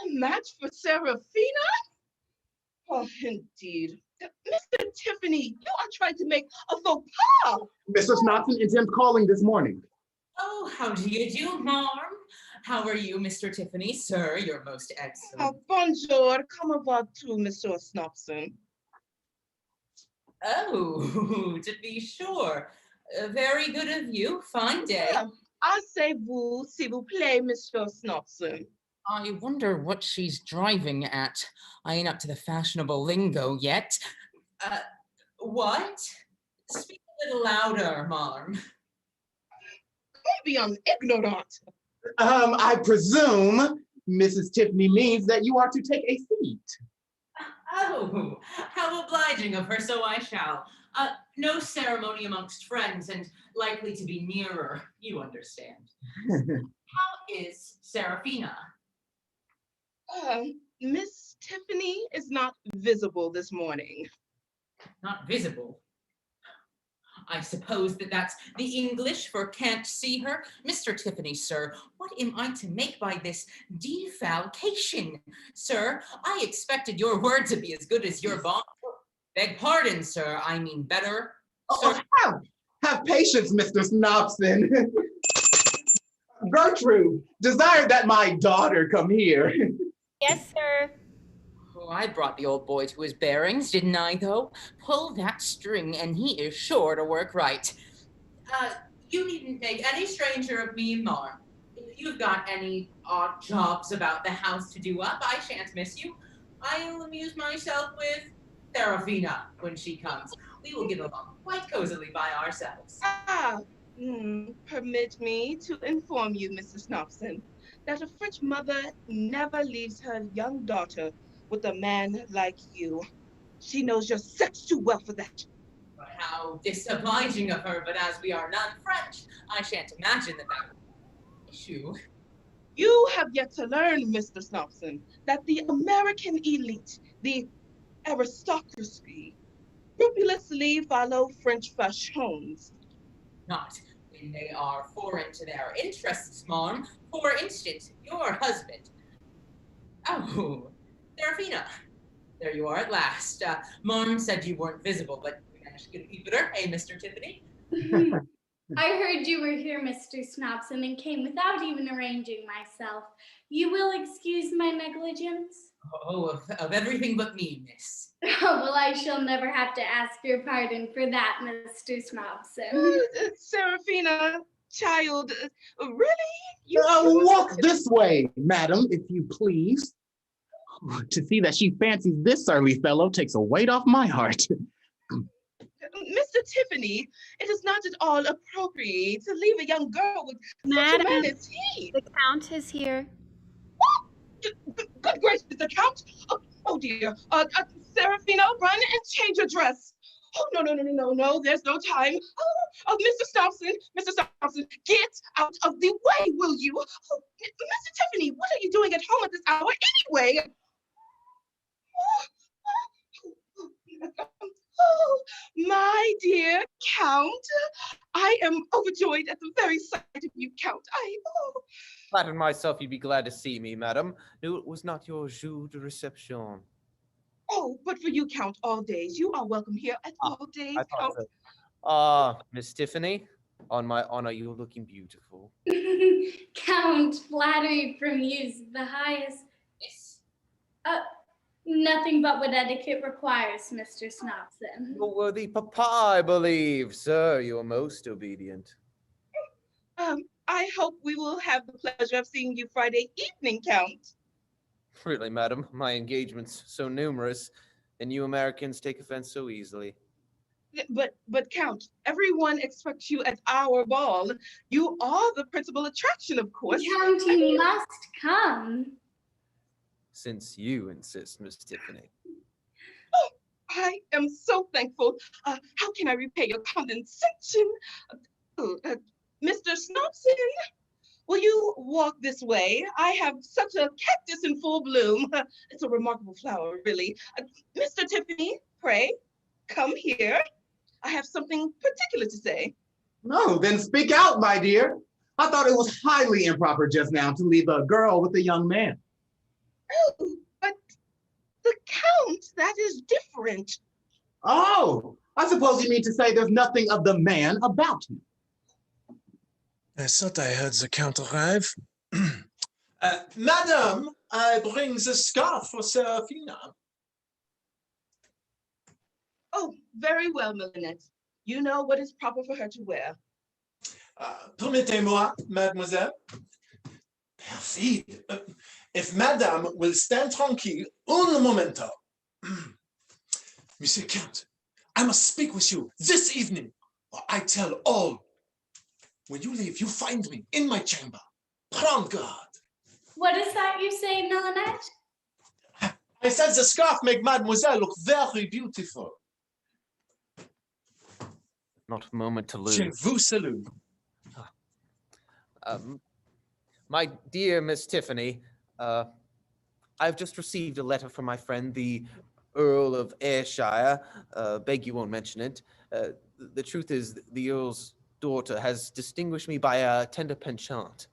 A match for Serafina? Oh, indeed. Mr. Tiffany, you are trying to make a faux pas. Mr. Snobson intends calling this morning. Oh, how do you do, Marm? How are you, Mr. Tiffany? Sir, you're most excellent. Bonjour, comment vas-tu, Mr. Snobson? Oh, to be sure. Very good of you. Fine day. Asseyez-vous, s'il vous plaît, Mr. Snobson. I wonder what she's driving at. I ain't up to the fashionable lingo yet. What? Speak a little louder, Marm. Don't be ignorant. I presume Mrs. Tiffany means that you are to take a seat. Oh, how obliging of her, so I shall. No ceremony amongst friends and likely to be nearer, you understand. How is Serafina? Miss Tiffany is not visible this morning. Not visible? I suppose that's the English for can't see her. Mr. Tiffany, sir, what am I to make by this defalcation? Sir, I expected your word to be as good as your bond. Beg pardon, sir, I mean better. Oh, have patience, Mr. Snobson. Gertrude, desire that my daughter come here. Yes, sir. Oh, I brought the old boy to his bearings, didn't I, though? Pull that string and he is sure to work right. You needn't make any stranger of me, Marm. If you've got any odd jobs about the house to do up, I shan't miss you. I'll amuse myself with Serafina when she comes. We will get along quite cozily by ourselves. Permit me to inform you, Mrs. Snobson, that a French mother never leaves her young daughter with a man like you. She knows your sex too well for that. How disobliging of her, but as we are none French, I shan't imagine that would be an issue. You have yet to learn, Mr. Snobson, that the American elite, the aristocracy, scrupulously follow French fashions. Not when they are foreign to their interests, Marm. For instance, your husband. Oh, Serafina. There you are at last. Marm said you weren't visible, but we managed to get a peep at her. Hey, Mr. Tiffany. I heard you were here, Mr. Snobson, and came without even arranging myself. You will excuse my negligence? Oh, of everything but me, miss. Oh, well, I shall never have to ask your pardon for that, Mr. Snobson. Serafina, child, really? Walk this way, madam, if you please. To see that she fancies this surly fellow takes a weight off my heart. Mr. Tiffany, it is not at all appropriate to leave a young girl with such a man as he. The Count is here. What? Good gracious, the Count? Oh dear. Serafina, run and change your dress. Oh, no, there's no time. Mr. Snobson, get out of the way, will you? Oh, Mr. Tiffany, what are you doing at home at this hour anyway? Oh, my dear Count, I am overjoyed at the very sight of you, Count. Flatter myself you'd be glad to see me, madam. No, it was not your jour de reception. Oh, but for you, Count, all days. You are welcome here at all days, Count. So. Miss Tiffany, on my honor, you're looking beautiful. Count, flattery from you's the highest. Nothing but what etiquette requires, Mr. Snobson. Your worthy papa, I believe. Sir, you are most obedient. I hope we will have the pleasure of seeing you Friday evening, Count. Really, madam, my engagements so numerous, and you Americans take offense so easily. But Count, everyone expects you at our ball. You are the principal attraction, of course. Count, you must come. Since you insist, Miss Tiffany. Oh, I am so thankful. How can I repay your condescension? Mr. Snobson, will you walk this way? I have such a cactus in full bloom. It's a remarkable flower, really. Mr. Tiffany, pray, come here. I have something particular to say. No, then speak out, my dear. I thought it was highly improper just now to leave a girl with a young man. Oh, but the Count, that is different. Oh, I suppose you mean to say there's nothing of the man about him. I thought I heard the Count arrive. Madam, I bring the scarf for Serafina. Oh, very well, Millinette. You know what is proper for her to wear. Permettez-moi, mademoiselle. Perfide. If Madame will stand tranquille un momento. Monsieur Count, I must speak with you this evening, or I tell all. When you leave, you find me in my chamber. Prends garde. What is that you say, Millinette? I said the scarf make Mademoiselle look very beautiful. Not a moment to lose. Je vous salue. My dear Miss Tiffany, I've just received a letter from my friend, the Earl of Ayrshire. Beg you won't mention it. The truth is, the Earl's daughter has distinguished me by a tender penchant.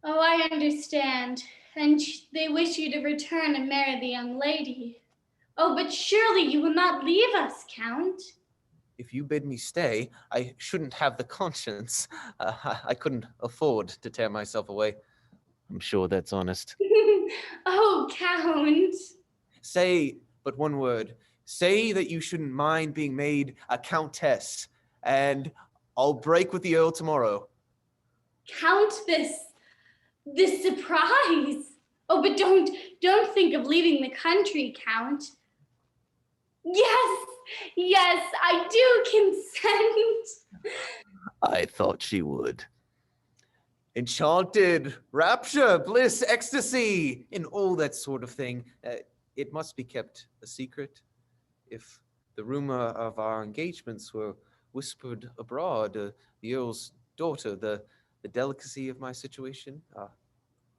Oh, I understand. And they wish you to return and marry the young lady. Oh, but surely you will not leave us, Count. if you bid me stay, I shouldn't have the conscience. I couldn't afford to tear myself away. I'm sure that's honest. Oh, Count. Say but one word. Say that you shouldn't mind being made a countess, and I'll break with the Earl tomorrow. Count this surprise. Oh, but don't think of leaving the country, Count. Yes, I do consent. I thought she would. Enchanted, rapture, bliss, ecstasy, and all that sort of thing. It must be kept a secret. If the rumor of our engagements were whispered abroad, the Earl's daughter, the delicacy of my situation,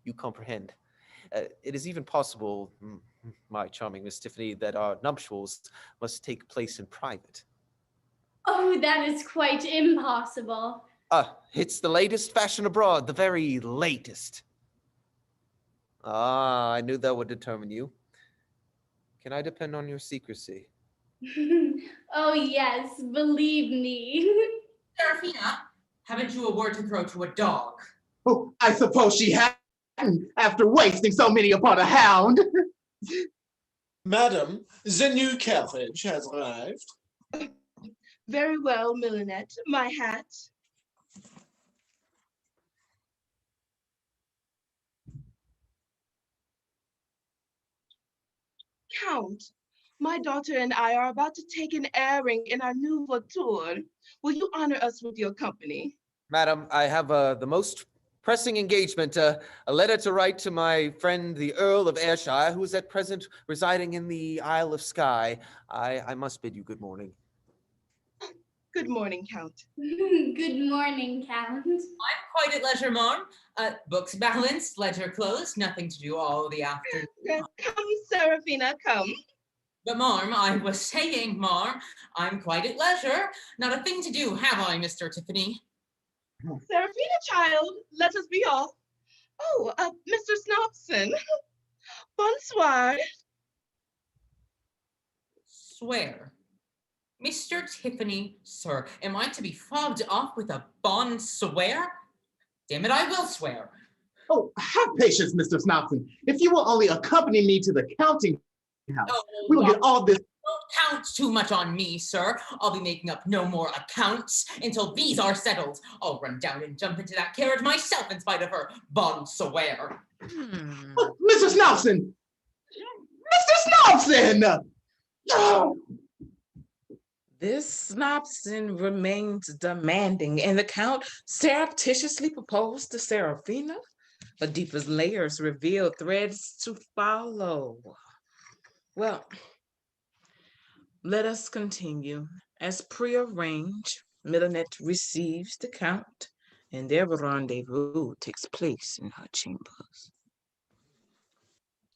you comprehend. It is even possible, my charming Miss Tiffany, that our nuptials must take place in private. Oh, that is quite impossible. It's the latest fashion abroad, the very latest. I knew that would determine you. Can I depend on your secrecy? Oh, yes, believe me. Serafina, haven't you a word to throw to a dog? Oh, I suppose she hadn't, after wasting so many upon a hound. Madam, the new carriage has arrived. Very well, Millinette. My hat. Count, my daughter and I are about to take an airing in our new voiture. Will you honor us with your company? Madam, I have the most pressing engagement, a letter to write to my friend, the Earl of Ayrshire, who is at present residing in the Isle of Skye. I must bid you good morning. Good morning, Count. Good morning, Count. I'm quite at leisure, Marm. Books balanced, ledger closed, nothing to do all the afternoon. Come, Serafina, come. But Marm, I was saying, Marm, I'm quite at leisure. Not a thing to do, have I, Mr. Tiffany? Serafina, child, let us be off. Oh, Mr. Snobson. Bonsoir. Swear. Mr. Tiffany, sir, am I to be fobbed off with a bonsoir? Damn it, I will swear. Oh, have patience, Mr. Snobson. If you will only accompany me to the counting house, we will get all this. Don't count too much on me, sir. I'll be making up no more accounts until these are settled. I'll run down and jump into that carriage myself in spite of her bonsoir. Mr. Snobson! Mr. Snobson! Oh. This Snobson remained demanding, and the Count surreptitiously proposed to Serafina. The deepest layers revealed threads to follow. Well, let us continue. As prearranged, Millinette receives the Count, and their rendezvous takes place in her chambers.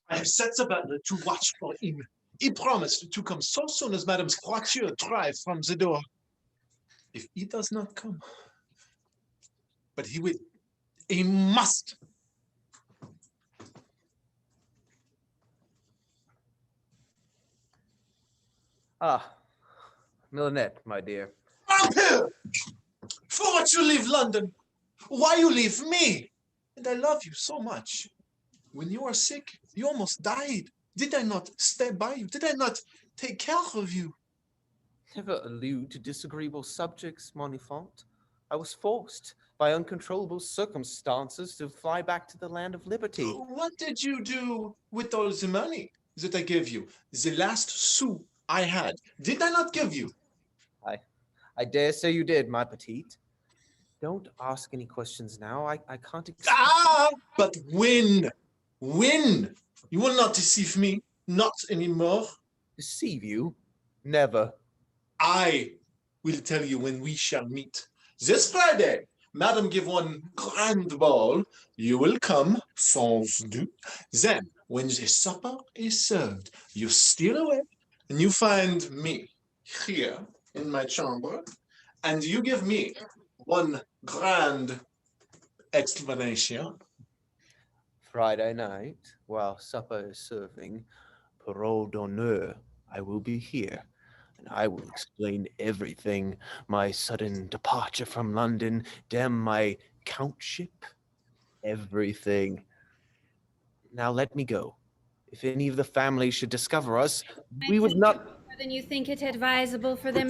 I have set the butler to watch for him. He promised to come so soon as Madame's voiture drives from the door. If he does not come, but he will, he must. Millinette, my dear. Vampire! For what you leave London? Why you leave me? And I love you so much. When you were sick, you almost died. Did I not stay by you? Did I not take care of you? Never allude to disagreeable subjects, mon enfant. I was forced by uncontrollable circumstances to fly back to the land of liberty. What did you do with all the money that I gave you? The last sou I had. Did I not give you? I dare say you did, my petite. Don't ask any questions now. I can't expect... But when? When? You will not deceive me. Not anymore. Deceive you? Never. I will tell you when we shall meet. This Friday, Madame give one grand ball. You will come, sans doute. Then, when the supper is served, you steal away and you find me here in my chamber, and you give me one grand explanation. Friday night, while supper is serving, parole d'honneur, I will be here. and I will explain everything. My sudden departure from London, my countship, everything. Now let me go. If any of the family should discover us, we would not... More than you think it advisable for them.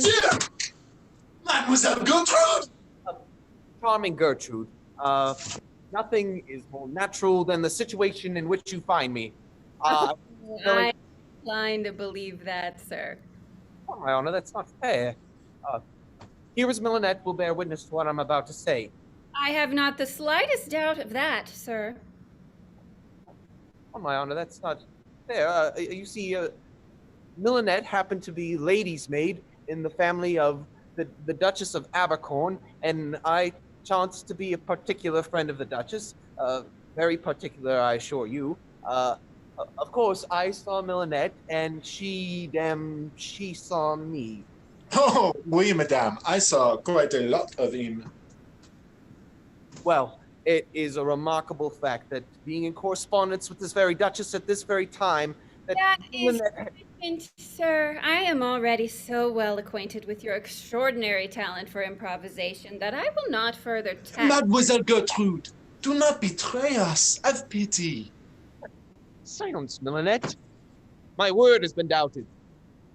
Mademoiselle Gertrude! Charming Gertrude, nothing is more natural than the situation in which you find me. I'm inclined to believe that, sir. Oh, my honor, that's not fair. Here is Millinette will bear witness to what I'm about to say. I have not the slightest doubt of that, sir. Oh, my honor, that's not fair. You see, Millinette happened to be lady's maid in the family of the Duchess of Abercorn, and I chanced to be a particular friend of the Duchess. Very particular, I assure you. Of course, I saw Millinette, and she saw me. Oh, oui, madame. I saw quite a lot of him. Well, it is a remarkable fact that being in correspondence with this very Duchess at this very time, That is sufficient, sir. I am already so well acquainted with your extraordinary talent for improvisation that I will not further test. Mademoiselle Gertrude, do not betray us. Have pity. Silence, Millinette. My word has been doubted.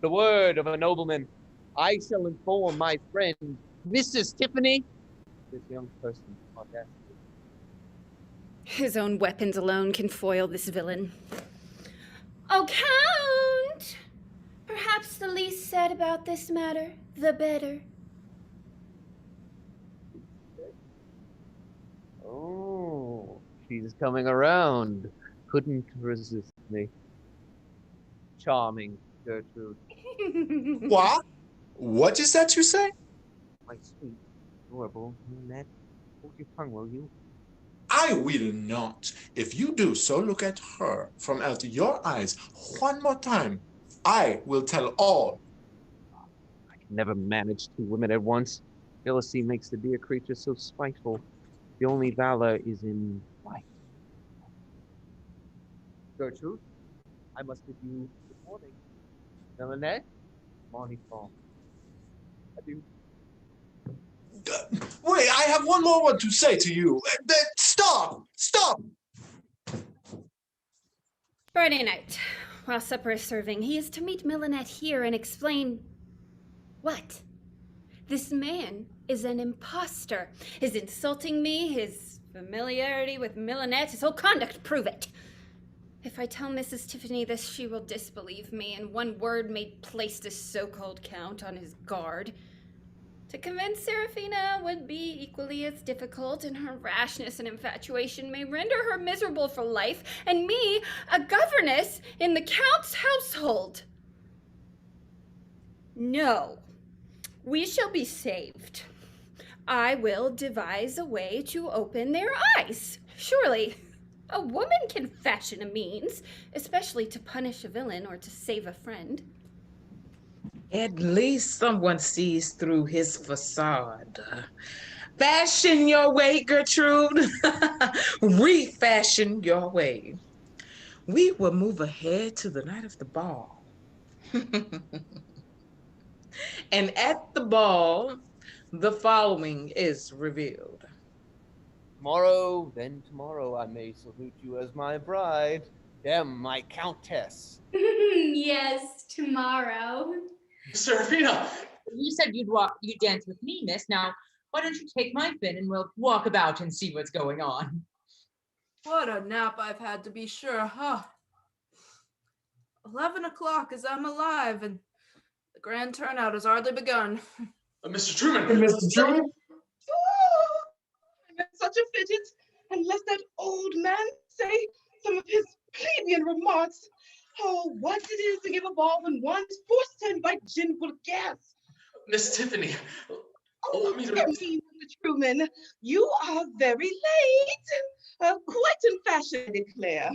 The word of a nobleman. I shall inform my friend, Mrs. Tiffany. This young person. His own weapons alone can foil this villain. Oh, Count! Perhaps the least said about this matter, the better. Oh, she's coming around. Couldn't resist me. Charming, Gertrude. What? What is that you say? My sweet, adorable Millinette. Hold your tongue, will you? I will not. If you do so, look at her from out your eyes one more time. I will tell all. I can never manage two women at once. Jealousy makes the dear creature so spiteful. The only valor is in flight. Gertrude, I must bid you good morning. Millinette, morning fall. Adieu. Wait, I have one more word to say to you. Stop! Stop! Friday night, while supper is serving, he is to meet Millinette here and explain... What? This man is an imposter. His insulting me, his familiarity with Millinette, his whole conduct prove it. If I tell Mrs. Tiffany this, she will disbelieve me, and one word may place this so-called Count on his guard. To convince Serafina would be equally as difficult, and her rashness and infatuation may render her miserable for life, and me a governess in the Count's household. No, we shall be saved. I will devise a way to open their eyes. Surely, a woman can fashion a means, especially to punish a villain or to save a friend. At least someone sees through his facade. Fashion your way, Gertrude. Refashion your way. We will move ahead to the night of the ball. And at the ball, the following is revealed. Tomorrow, then tomorrow, I may salute you as my bride. My countess. Yes, tomorrow. Serafina! You said you'd dance with me, miss. Now, why don't you take my fin and we'll walk about and see what's going on? What a nap I've had, to be sure, huh? 11 o'clock as I'm alive, and the grand turnout has hardly begun. Mr. Truman! Mr. Truman? Oh, I'm in such a fidget, unless that old man say some of his plebeian remarks. Oh, what it is to give a ball when one's forced to invite gin full of gas. Miss Tiffany, Oh, dear me, Mr. Truman, you are very late. Quite in fashion, I declare.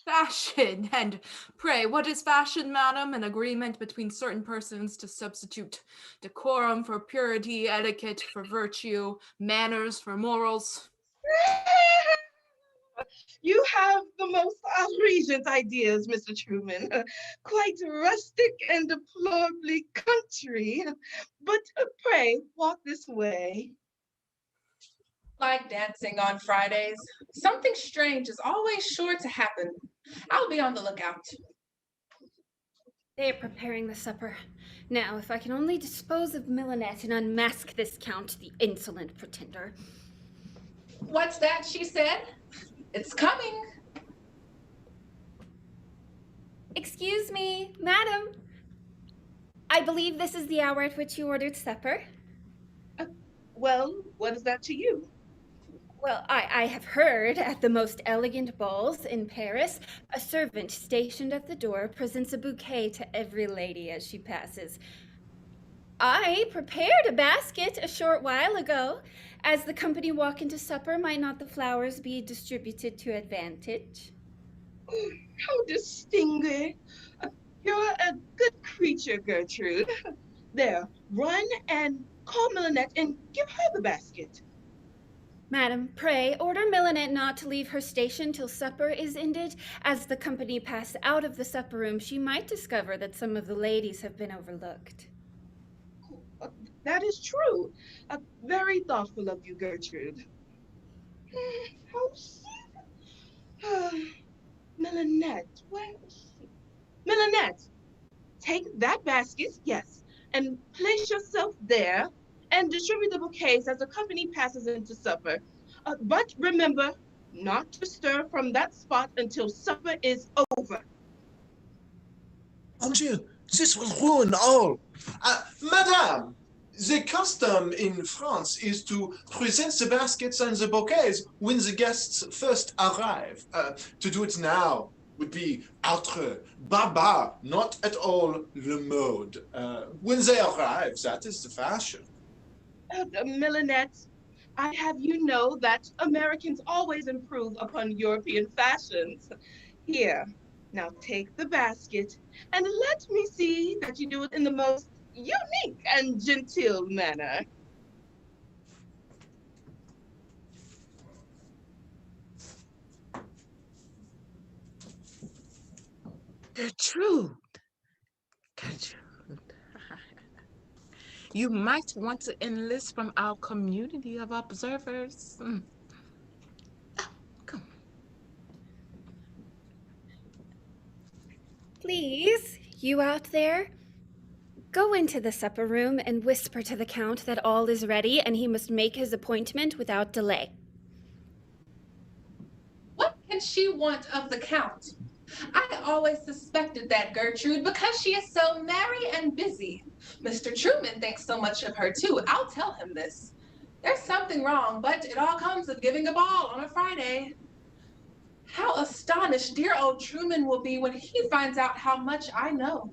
Fashion, and pray, what is fashion, madam? An agreement between certain persons to substitute decorum for purity, etiquette for virtue, manners for morals. You have the most outrageous ideas, Mr. Truman. Quite rustic and deplorably country. But pray, walk this way. Like dancing on Fridays. Something strange is always sure to happen. I'll be on the lookout. They are preparing the supper. Now, if I can only dispose of Millinette and unmask this count, the insolent pretender. What's that she said? It's coming. Excuse me, madam. I believe this is the hour at which you ordered supper. Well, what is that to you? Well, I have heard at the most elegant balls in Paris, a servant stationed at the door presents a bouquet to every lady as she passes. I prepared a basket a short while ago. As the company walk into supper, might not the flowers be distributed to advantage? Oh, how distinguished. You're a good creature, Gertrude. There, run and call Millinette and give her the basket. Madam, pray order Millinette not to leave her station till supper is ended. As the company pass out of the supper room, she might discover that some of the ladies have been overlooked. That is true. Very thoughtful of you, Gertrude. How sad. Millinette, where is she? Millinette, take that basket, yes, and place yourself there and distribute the bouquets as the company passes into supper. But remember, not to stir from that spot until supper is over. Mon Dieu, this will ruin all. Madame, the custom in France is to present the baskets and the bouquets when the guests first arrive. To do it now would be outre, baba, not at all le mode. When they arrive, that is the fashion. Millinette, I have you know that Americans always improve upon European fashions. Here, now take the basket and let me see that you do it in the most unique and genteel manner. Gertrude. You might want to enlist from our community of observers. Come. Please, you out there, go into the supper room and whisper to the Count that all is ready and he must make his appointment without delay. What can she want of the Count? I always suspected that, Gertrude, because she is so merry and busy. Mr. Truman thinks so much of her, too. I'll tell him this. There's something wrong, but it all comes of giving a ball on a Friday. How astonished dear old Truman will be when he finds out how much I know.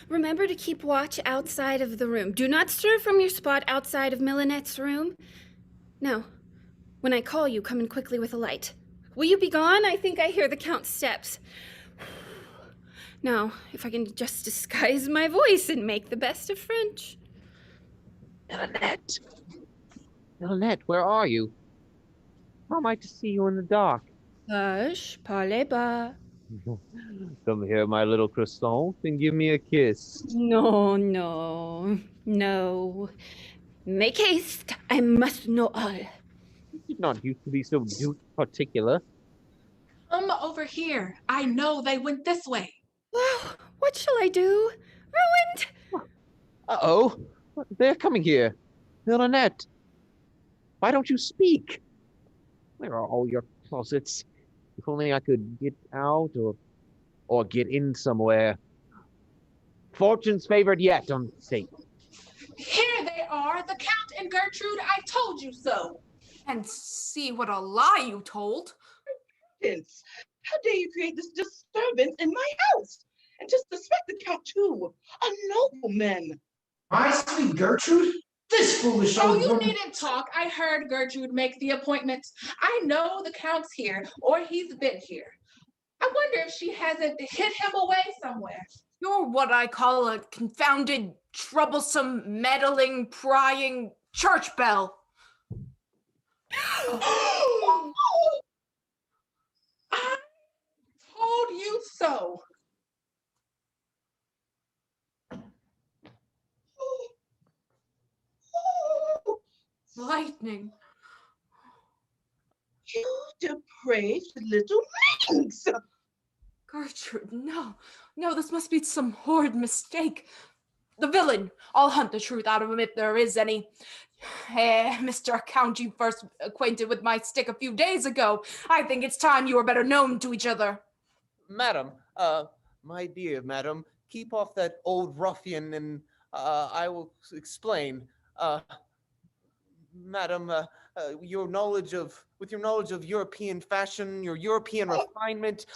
Remember to keep watch outside of the room. Do not stir from your spot outside of Millinette's room. Now, when I call you, come in quickly with a light. Will you be gone? I think I hear the Count's steps. Now, if I can just disguise my voice and make the best of French. Millinette! Millinette, where are you? How am I to see you in the dark? Hush, parlez bas. Come here, my little croissant, and give me a kiss. No. Make haste. I must know all. You did not used to be so particular. Come over here. I know they went this way. Well, what shall I do? Ruined! Uh-oh. They're coming here. Millinette, why don't you speak? Where are all your closets? If only I could get out or get in somewhere. Fortune's favored yet, don't say. Here they are, the Count and Gertrude. I told you so. And see what a lie you told. How dare you create this disturbance in my house? And just suspect the Count too, a nobleman. My sweet Gertrude, this foolish Oh, old you woman. needn't talk. I heard Gertrude make the appointment. I know the Count's here, or he's been here. I wonder if she hasn't hid him away somewhere. You're what I call a confounded, troublesome, meddling, prying church bell. I told you so. Lightning. You depraved little minx! Gertrude, no, this must be some horrid mistake. The villain, I'll hunt the truth out of him if there is any. Mr. Count, you first acquainted with my stick a few days ago. I think it's time you were better known to each other. Madam, my dear madam, keep off that old ruffian and I will explain. Madam, with your knowledge of European fashion, your European refinement.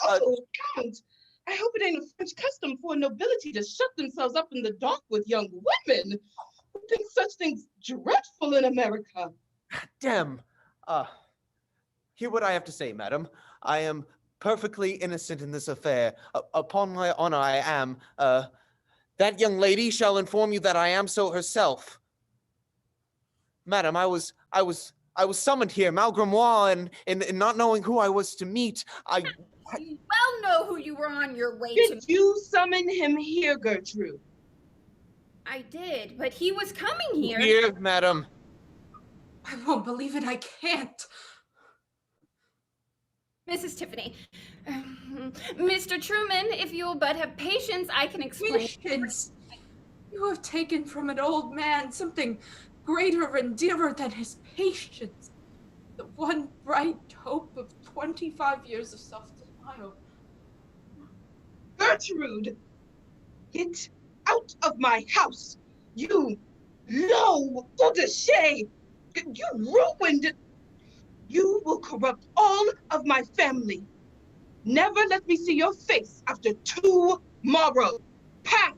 Count! I hope it ain't a French custom for nobility to shut themselves up in the dark with young women. Who think such things dreadful in America? Damn. Hear what I have to say, madam. I am perfectly innocent in this affair. Upon my honor, I am. That young lady shall inform you that I am so herself. Madam, I was summoned here, malgré moi, and not knowing who I was to meet, You well know who you were on your way to. Did you summon him here, Gertrude? I did, but he was coming here. Here, madam. I won't believe it, I can't. Mrs. Tiffany, Mr. Truman, if you'll but have patience, I can explain. Patience? You have taken from an old man something greater and dearer than his patience. The one bright hope of 25 years of self-denial. Gertrude, get out of my house. You low Audaché. You ruined it. You will corrupt all of my family. Never let me see your face after tomorrow. Pack.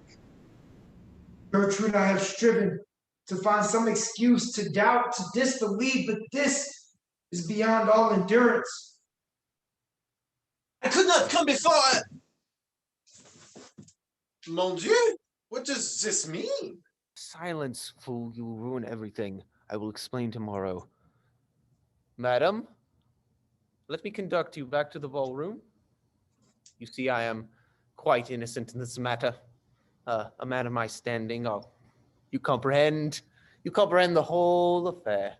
Gertrude, I have striven to find some excuse to doubt, to disbelieve, but this is beyond all endurance. I could not come before. Mon Dieu, what does this mean? Silence, fool, you will ruin everything. I will explain tomorrow. Madam, let me conduct you back to the ballroom. You see, I am quite innocent in this matter. A man of my standing. Oh, you comprehend the whole affair.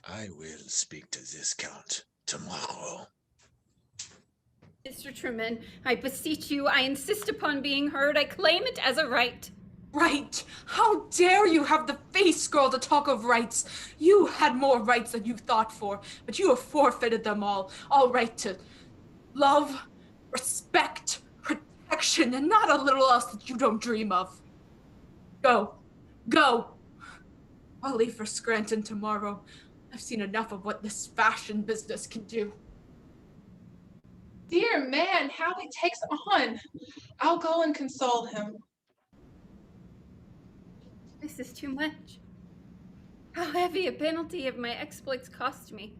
I will speak to this count tomorrow. Mr. Truman, I beseech you, I insist upon being heard. I claim it as a right. Right? How dare you have the face, girl, to talk of rights? You had more rights than you thought for, but you have forfeited them all. All right to love, respect, protection, and not a little else that you don't dream of. Go. I'll leave for Scranton tomorrow. I've seen enough of what this fashion business can do. Dear man, how he takes on. I'll go and console him. This is too much. How heavy a penalty have my exploits cost me.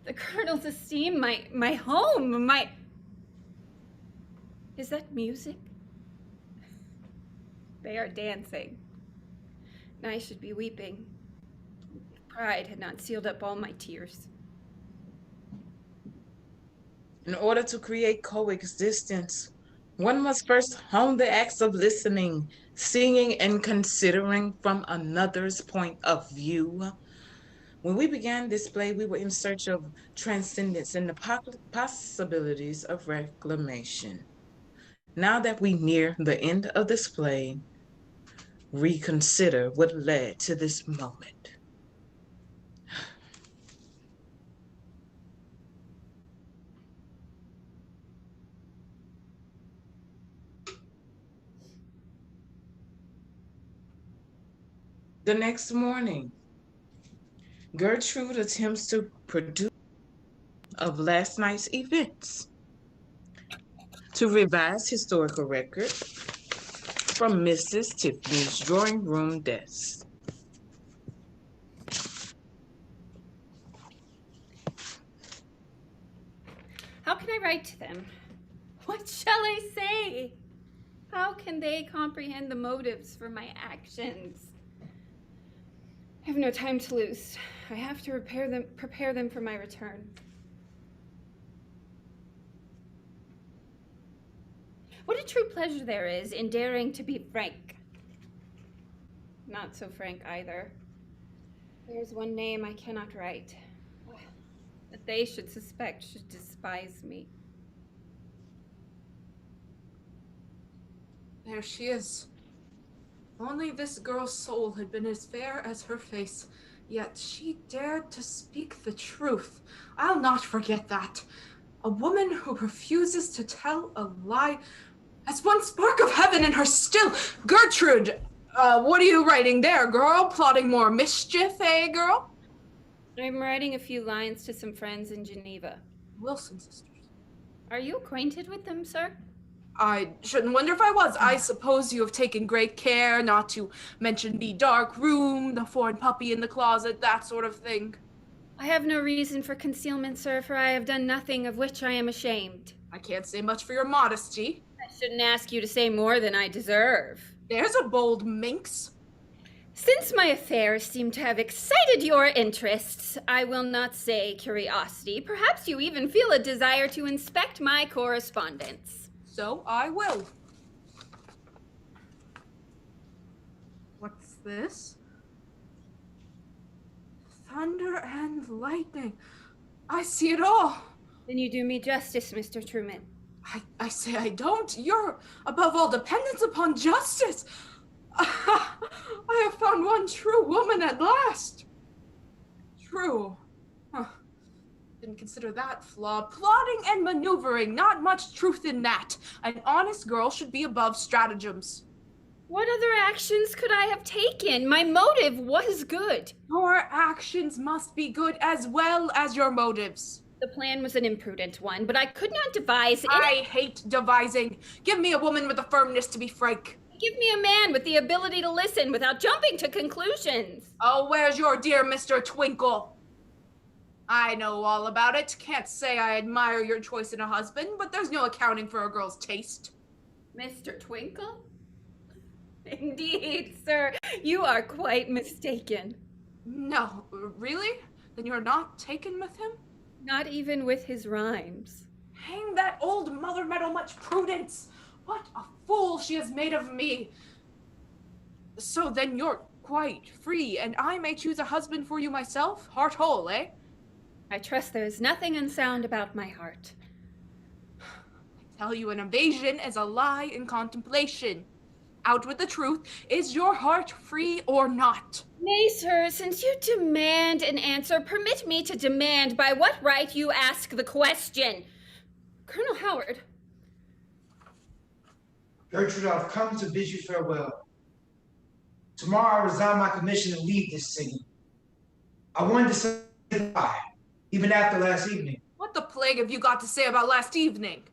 The Colonel's esteem, my home, my... Is that music? They are dancing. And I should be weeping. If pride had not sealed up all my tears. In order to create coexistence, one must first hone the acts of listening, seeing, and considering from another's point of view. When we began this play, we were in search of transcendence and the possibilities of reclamation. Now that we near the end of this play, reconsider what led to this moment. The next morning, Gertrude attempts to produce of last night's events to revise historical record from Mrs. Tiffany's drawing room desk. How can I write to them? What shall I say? How can they comprehend the motives for my actions? I have no time to lose. I have to prepare them for my return. What a true pleasure there is in daring to be frank. Not so frank either. There's one name I cannot write. That they should suspect should despise me. There she is. Only this girl's soul had been as fair as her face, yet she dared to speak the truth. I'll not forget that. A woman who refuses to tell a lie has one spark of heaven in her still. Gertrude, what are you writing there, girl? Plotting more mischief, eh, girl? I'm writing a few lines to some friends in Geneva. Wilson sisters. Are you acquainted with them, sir? I shouldn't wonder if I was. I suppose you have taken great care not to mention the dark room, the foreign puppy in the closet, that sort of thing. I have no reason for concealment, sir, for I have done nothing of which I am ashamed. I can't say much for your modesty. I shouldn't ask you to say more than I deserve. There's a bold minx. Since my affairs seem to have excited your interests, I will not say curiosity. Perhaps you even feel a desire to inspect my correspondence. So I will. What's this? Thunder and lightning. I see it all. Then you do me justice, Mr. Truman. I say I don't. You're above all dependence upon justice. I have found one true woman at last. True. Huh. Didn't consider that flaw. Plotting and maneuvering, not much truth in that. An honest girl should be above stratagems. What other actions could I have taken? My motive was good. Your actions must be good as well as your motives. The plan was an imprudent one, but I could not devise any— I hate devising. Give me a woman with the firmness to be frank. Give me a man with the ability to listen without jumping to conclusions. Oh, where's your dear Mr. Twinkle? I know all about it. Can't say I admire your choice in a husband, but there's no accounting for a girl's taste. Mr. Twinkle? Indeed, sir, you are quite mistaken. No, really? Then you're not taken with him? Not even with his rhymes. Hang that old mother metal much prudence! What a fool she has made of me! So then you're quite free, and I may choose a husband for you myself? Heart whole, eh? I trust there is nothing unsound about my heart. I tell you, an evasion is a lie in contemplation. Out with the truth. Is your heart free or not? Nay, sir, since you demand an answer, permit me to demand by what right you ask the question. Colonel Howard. Gertrude, I've come to bid you farewell. Tomorrow I resign my commission and leave this city. I wanted to say goodbye, even after last evening. What the plague have you got to say about last evening?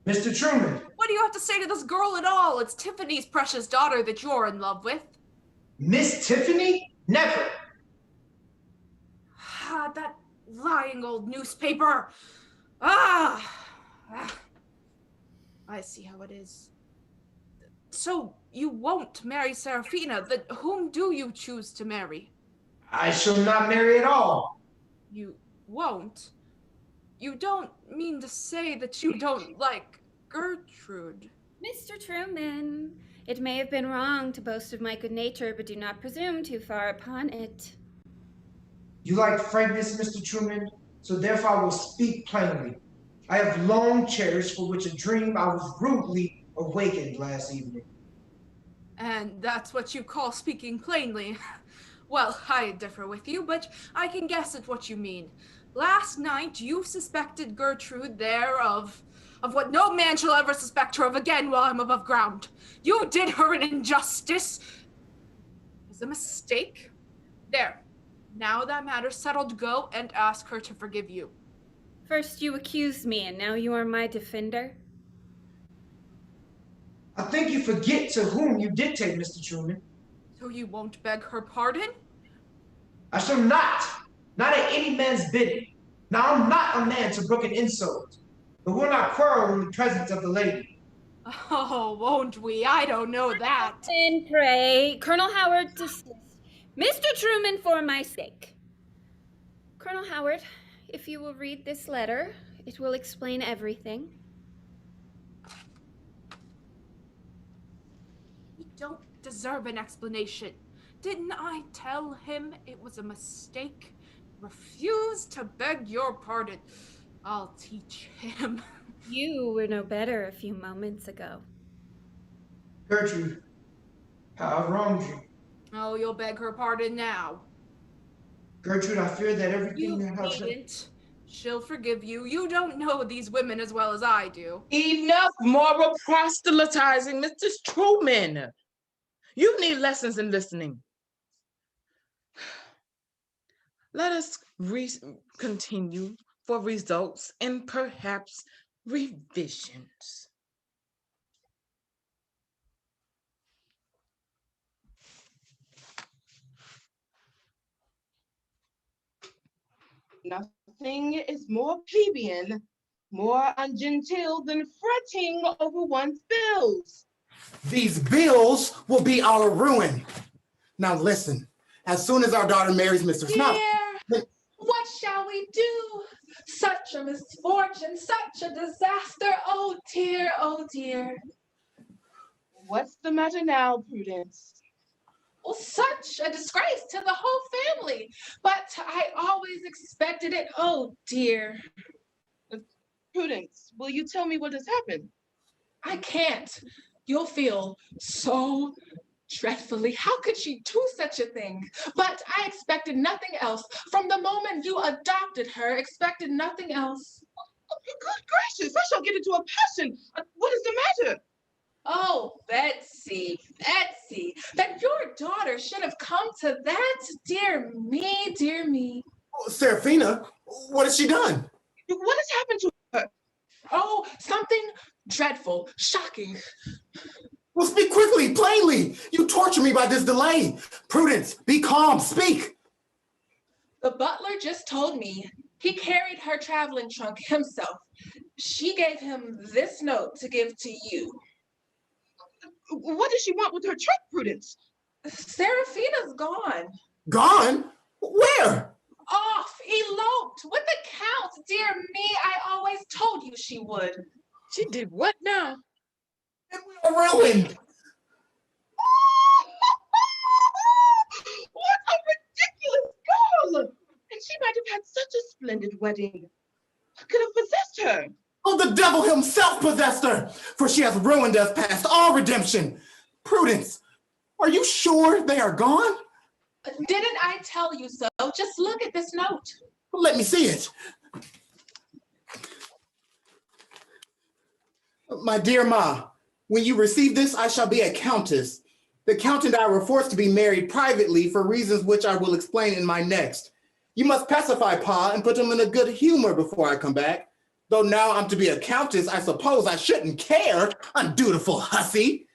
Mr. Truman. What do you have to say to this girl at all? It's Tiffany's precious daughter that you're in love with. Miss Tiffany? Never. Ah, that lying old newspaper. I see how it is. So you won't marry Serafina. Then whom do you choose to marry? I shall not marry at all. You won't? You don't mean to say that you don't like Gertrude? Mr. Truman, it may have been wrong to boast of my good nature, but do not presume too far upon it. You like frankness, Mr. Truman, so therefore I will speak plainly. I have long cherished for which a dream I was rudely awakened last evening. And that's what you call speaking plainly. Well, I differ with you, but I can guess at what you mean. Last night, you suspected Gertrude there of what no man shall ever suspect her of again while I'm above ground. You did her an injustice. It was a mistake. There. Now that matter's settled, go and ask her to forgive you. First you accused me, and now you are my defender? I think you forget to whom you dictate, Mr. Truman. So you won't beg her pardon? I shall not at any man's bidding. Now, I'm not a man to brook an insult, but we'll not quarrel in the presence of the lady. Oh, won't we? I don't know that. And pray, Colonel Howard, desist. Mr. Truman, for my sake. Colonel Howard, if you will read this letter, it will explain everything. You don't deserve an explanation. Didn't I tell him it was a mistake? Refuse to beg your pardon. I'll teach him. You were no better a few moments ago. Gertrude, I've wronged you. Oh, you'll beg her pardon now. Gertrude, I fear that everything You that has... needn't. She'll forgive you. You don't know these women as well as I do. Enough moral proselytizing, Mr. Truman. You need lessons in listening. Let us continue for results and perhaps revisions. Nothing is more plebeian, more ungenteel than fretting over one's bills. These bills will be our ruin. Now listen, as soon as our daughter marries Mr. Snout, What shall we do? Such a misfortune, such a disaster. Oh dear, oh dear. What's the matter now, Prudence? Well, such a disgrace to the whole family. But I always expected it. Oh dear. Prudence, will you tell me what has happened? I can't. You'll feel so dreadfully. How could she do such a thing? But I expected nothing else. From the moment you adopted her, expected nothing else. Oh, good gracious, I shall get into a passion. What is the matter? Oh, Betsy, that your daughter should have come to that. Dear me, dear me. Serafina, what has she done? What has happened to her? Oh, something dreadful, shocking. Well, speak quickly, plainly. You torture me by this delay. Prudence, be calm, speak. The butler just told me he carried her traveling trunk himself. She gave him this note to give to you. What does she want with her trunk, Prudence? Serafina's gone. Gone? Where? Off, eloped with the Count. Dear me, I always told you she would. She did what now? And we are ruined. What a ridiculous girl! And she might have had such a splendid wedding. What could have possessed her? Oh, the devil himself possessed her, for she has ruined us past all redemption. Prudence, are you sure they are gone? Didn't I tell you so? Just look at this note. Let me see it. My dear Ma, when you receive this, I shall be a countess. The Count and I were forced to be married privately for reasons which I will explain in my next. You must pacify Pa and put him in a good humor before I come back. Though now I'm to be a countess, I suppose I shouldn't care, undutiful hussy.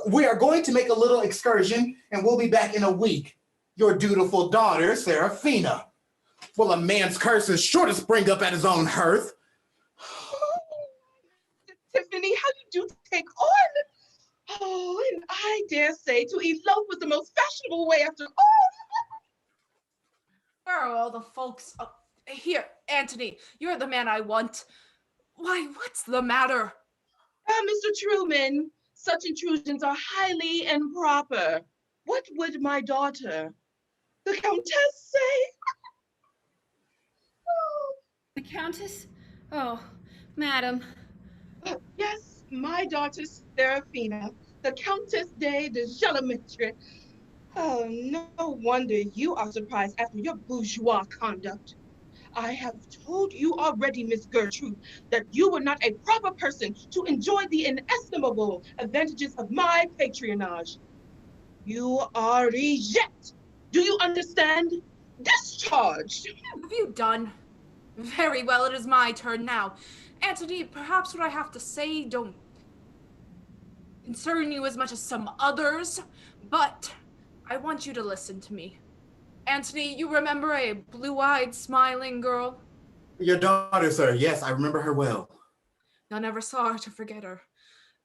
We are going to make a little excursion and we'll be back in a week. Your dutiful daughter, Serafina. Well, a man's curse is sure to spring up at his own hearth. Tiffany, how you do take on? Oh, and I dare say to elope was the most fashionable way after all. Where are all the folks? Here, Anthony, you're the man I want. Why, what's the matter? Mr. Truman, such intrusions are highly improper. What would my daughter, the Countess, say? The Countess? Oh, madam. Yes, my daughter Serafina, the Countess de Jalametre. Oh, no wonder you are surprised after your bourgeois conduct. I have told you already, Miss Gertrude, that you were not a proper person to enjoy the inestimable advantages of my patronage. You are reject. Do you understand? Discharged. What have you done? Very well, it is my turn now. Anthony, perhaps what I have to say don't concern you as much as some others, but I want you to listen to me. Anthony, you remember a blue-eyed, smiling girl? Your daughter, sir. Yes, I remember her well. I never saw her to forget her.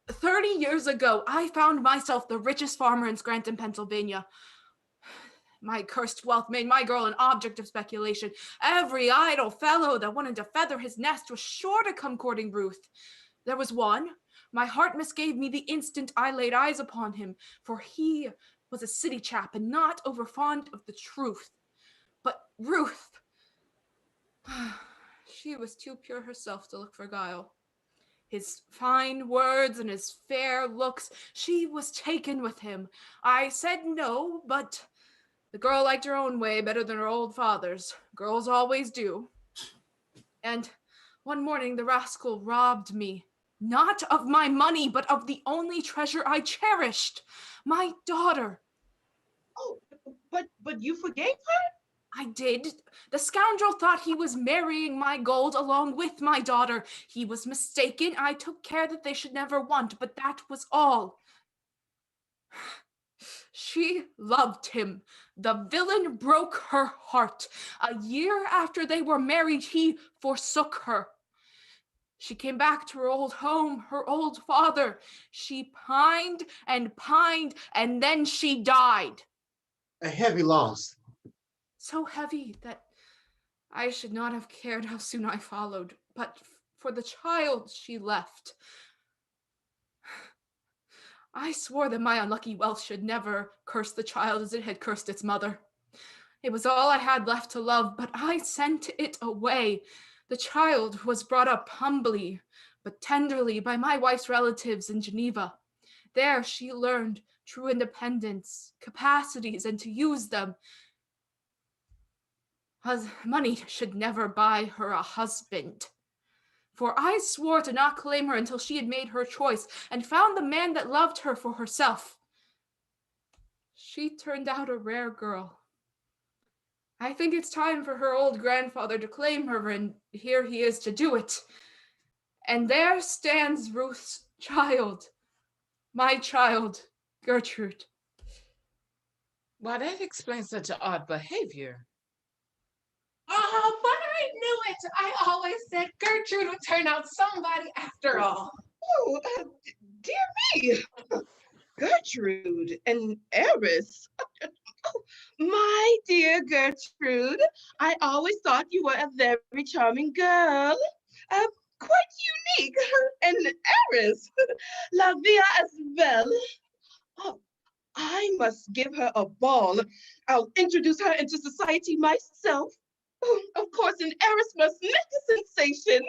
30 years ago, I found myself the richest farmer in Scranton, Pennsylvania. My cursed wealth made my girl an object of speculation. Every idle fellow that wanted to feather his nest was sure to come courting Ruth. There was one. My heart misgave me the instant I laid eyes upon him, for he was a city chap and not overfond of the truth. But Ruth, she was too pure herself to look for guile. His fine words and his fair looks, she was taken with him. I said no, but the girl liked her own way better than her old father's. Girls always do. And one morning the rascal robbed me, not of my money, but of the only treasure I cherished, my daughter. Oh, but you forgave her? I did. The scoundrel thought he was marrying my gold along with my daughter. He was mistaken. I took care that they should never want, but that was all. She loved him. The villain broke her heart. A year after they were married, he forsook her. She came back to her old home, her old father. She pined, and then she died. A heavy loss. So heavy that I should not have cared how soon I followed, but for the child she left. I swore that my unlucky wealth should never curse the child as it had cursed its mother. It was all I had left to love, but I sent it away. The child was brought up humbly, but tenderly by my wife's relatives in Geneva. There she learned true independence, capacities, and to use them. Money should never buy her a husband. For I swore to not claim her until she had made her choice and found the man that loved her for herself. She turned out a rare girl. I think it's time for her old grandfather to claim her, and here he is to do it. And there stands Ruth's child, my child, Gertrude. Why, that explains such an odd behavior. Oh, but I knew it. I always said Gertrude would turn out somebody after all. Oh, dear me. Gertrude, an heiress. Oh, my dear Gertrude, I always thought you were a very charming girl. Quite unique. An heiress. La Via as well. Oh, I must give her a ball. I'll introduce her into society myself. Oh, of course, an heiress must make a sensation.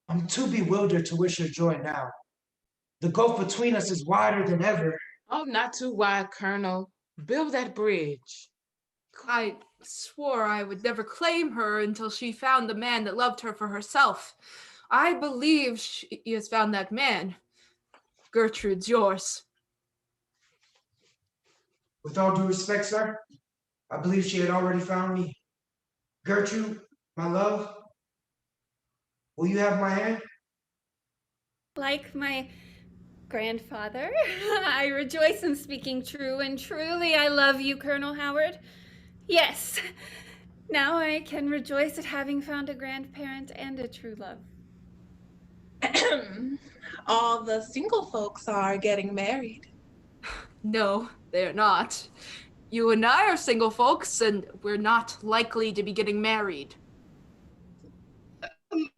I'm too bewildered to wish her joy now. The gulf between us is wider than ever. Oh, not too wide, Colonel. Build that bridge. I swore I would never claim her until she found the man that loved her for herself. I believe she has found that man. Gertrude's yours. With all due respect, sir, I believe she had already found me. Gertrude, my love, will you have my hand? Like my grandfather, I rejoice in speaking true, and truly I love you, Colonel Howard. Yes, now I can rejoice at having found a grandparent and a true love. All the single folks are getting married. No, they're not. You and I are single folks, and we're not likely to be getting married.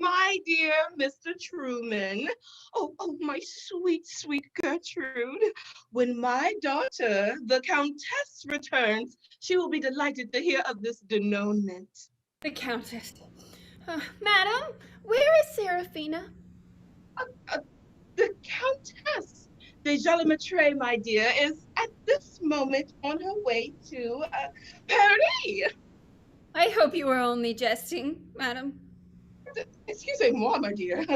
My dear Mr. Truman, oh, my sweet, sweet Gertrude, when my daughter, the Countess, returns, she will be delighted to hear of this denouement. The Countess. Madam, where is Seraphina? The Countess de Jalamatre, my dear, is at this moment on her way to Paris. I hope you were only jesting, madam. Excusez-moi, my dear.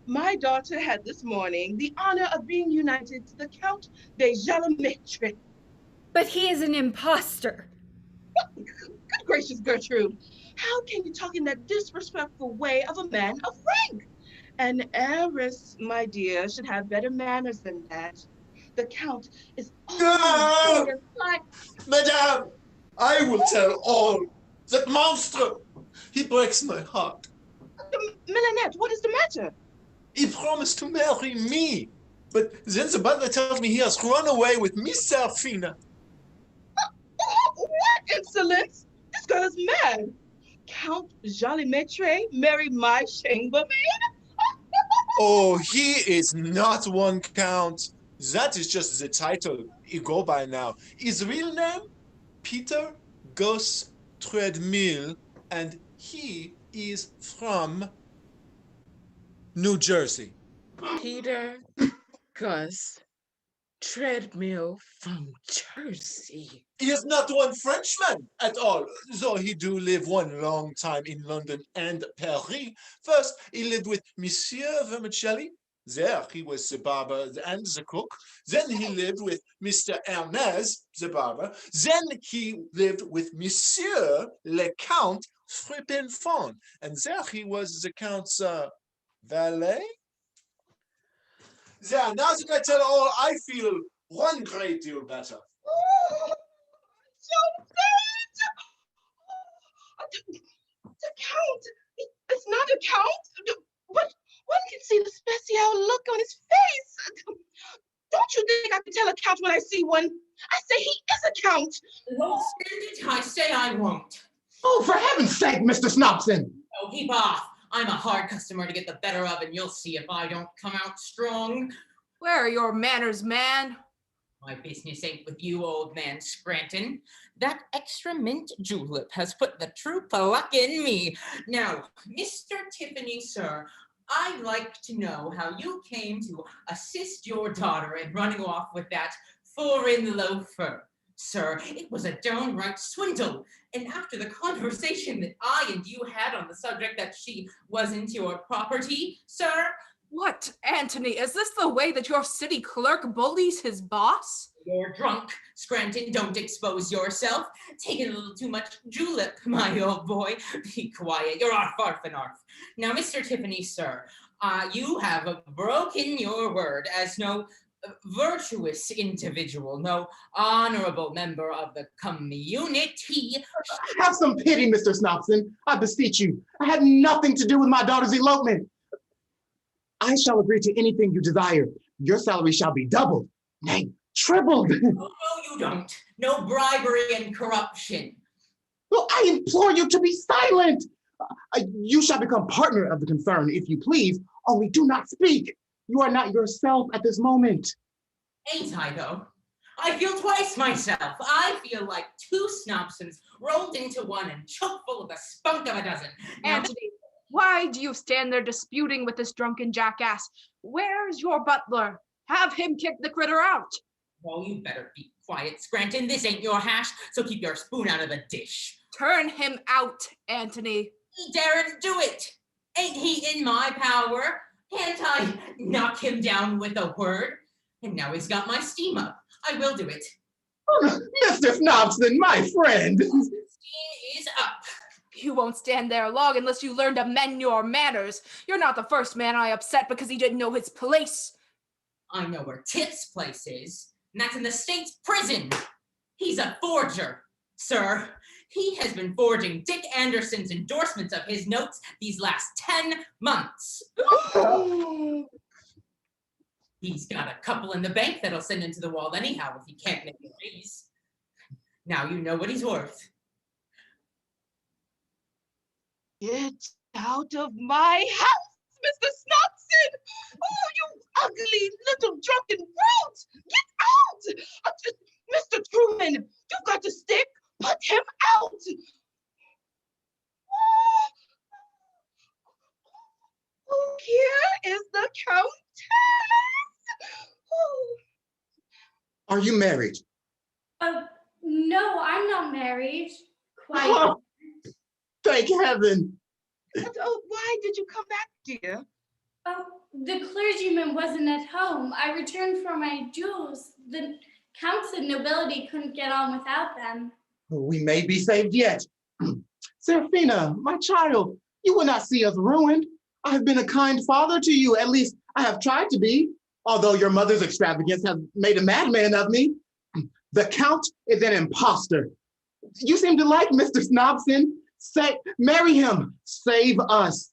My daughter had this morning the honor of being united to the Count de Jalamatre. But he is an impostor. Good gracious, Gertrude. How can you talk in that disrespectful way of a man of rank? An heiress, my dear, should have better manners than that. The Count is No! Madame, I will tell all. That monster, he breaks my heart. Dr. Milanette, what is the matter? He promised to marry me, but then the butler tells me he has run away with Miss Serafina. What insolence! This girl is mad. Count Jolimetre marry my chambermaid? Oh, he is not one count. That is just the title he go by now. His real name? Peter Gus Treadmill, and he is from New Jersey. Peter Gus Treadmill from Jersey. He is not one Frenchman at all, though he do live one long time in London and Paris. First, he lived with Monsieur Vermicelli. There he was the barber and the cook. Then he lived with Mr. Ernest, the barber. Then he lived with Monsieur le Count Frippenfond. And there he was the Count's valet. There, now that I tell all, I feel one great deal better. So bad! The Count! It's not a Count, but one can see the special look on his face. Don't you think I can tell a Count when I see one? I say he is a Count. Won't stand it, I say I won't. Oh, for heaven's sake, Mr. Snobson! Oh, keep off. I'm a hard customer to get the better of, and you'll see if I don't come out strong. Where are your manners, man? My business ain't with you, old man Scranton. That extra mint julep has put the true pluck in me. Now, Mr. Tiffany, sir, I'd like to know how you came to assist your daughter in running off with that foreign loafer. Sir, it was a downright swindle. And after the conversation that I and you had on the subject that she wasn't your property, sir. What, Anthony? Is this the way that your city clerk bullies his boss? You're drunk, Scranton. Don't expose yourself. Taking a little too much julep, my old boy. Be quiet. You're arf and arf. Now, Mr. Tiffany, sir, you have broken your word as no virtuous individual, no honorable member of the community. Have some pity, Mr. Snobson. I beseech you. I had nothing to do with my daughter's elopement. I shall agree to anything you desire. Your salary shall be doubled, nay, tripled. Oh, no, you don't. No bribery and corruption. Well, I implore you to be silent. You shall become partner of the concern, if you please, only do not speak. You are not yourself at this moment. Ain't I, though? I feel twice myself. I feel like two Snobsons rolled into one and choke full of the spunk of a dozen. Now, Anthony, why do you stand there disputing with this drunken jackass? Where's your butler? Have him kick the critter out. well, you better be quiet, Scranton. This ain't your hash, so keep your spoon out of the dish. Turn him out, Anthony. He daren't do it. Ain't he in my power? Can't I knock him down with a word? And now he's got my steam up. I will do it. Oh, Mr. Snobson, my friend. Steam is up. You won't stand there long unless you learn to mend your manners. You're not the first man I upset because he didn't know his place. I know where Tip's place is, and that's in the state's prison. He's a forger, sir. He has been forging Dick Anderson's endorsements of his notes these last 10 months. He's got a couple in the bank that'll send him to the wall anyhow if he can't make a raise. Now you know what he's worth. Get out of my house, Mr. Snobson! Oh, you ugly little drunken brute! Get out! Mr. Truman, you've got to stick. Put him out! Oh, here is the Countess! Oh. Are you married? No, I'm not married. Quite. Oh, thank heaven. Oh, why did you come back, dear? Oh, the clergyman wasn't at home. I returned for my jewels. The counts and nobility couldn't get on without them. We may be saved yet. Serafina, my child, you will not see us ruined. I have been a kind father to you. At least I have tried to be, although your mother's extravagance has made a madman of me. The Count is an imposter. You seem to like Mr. Snobson. Marry him. Save us.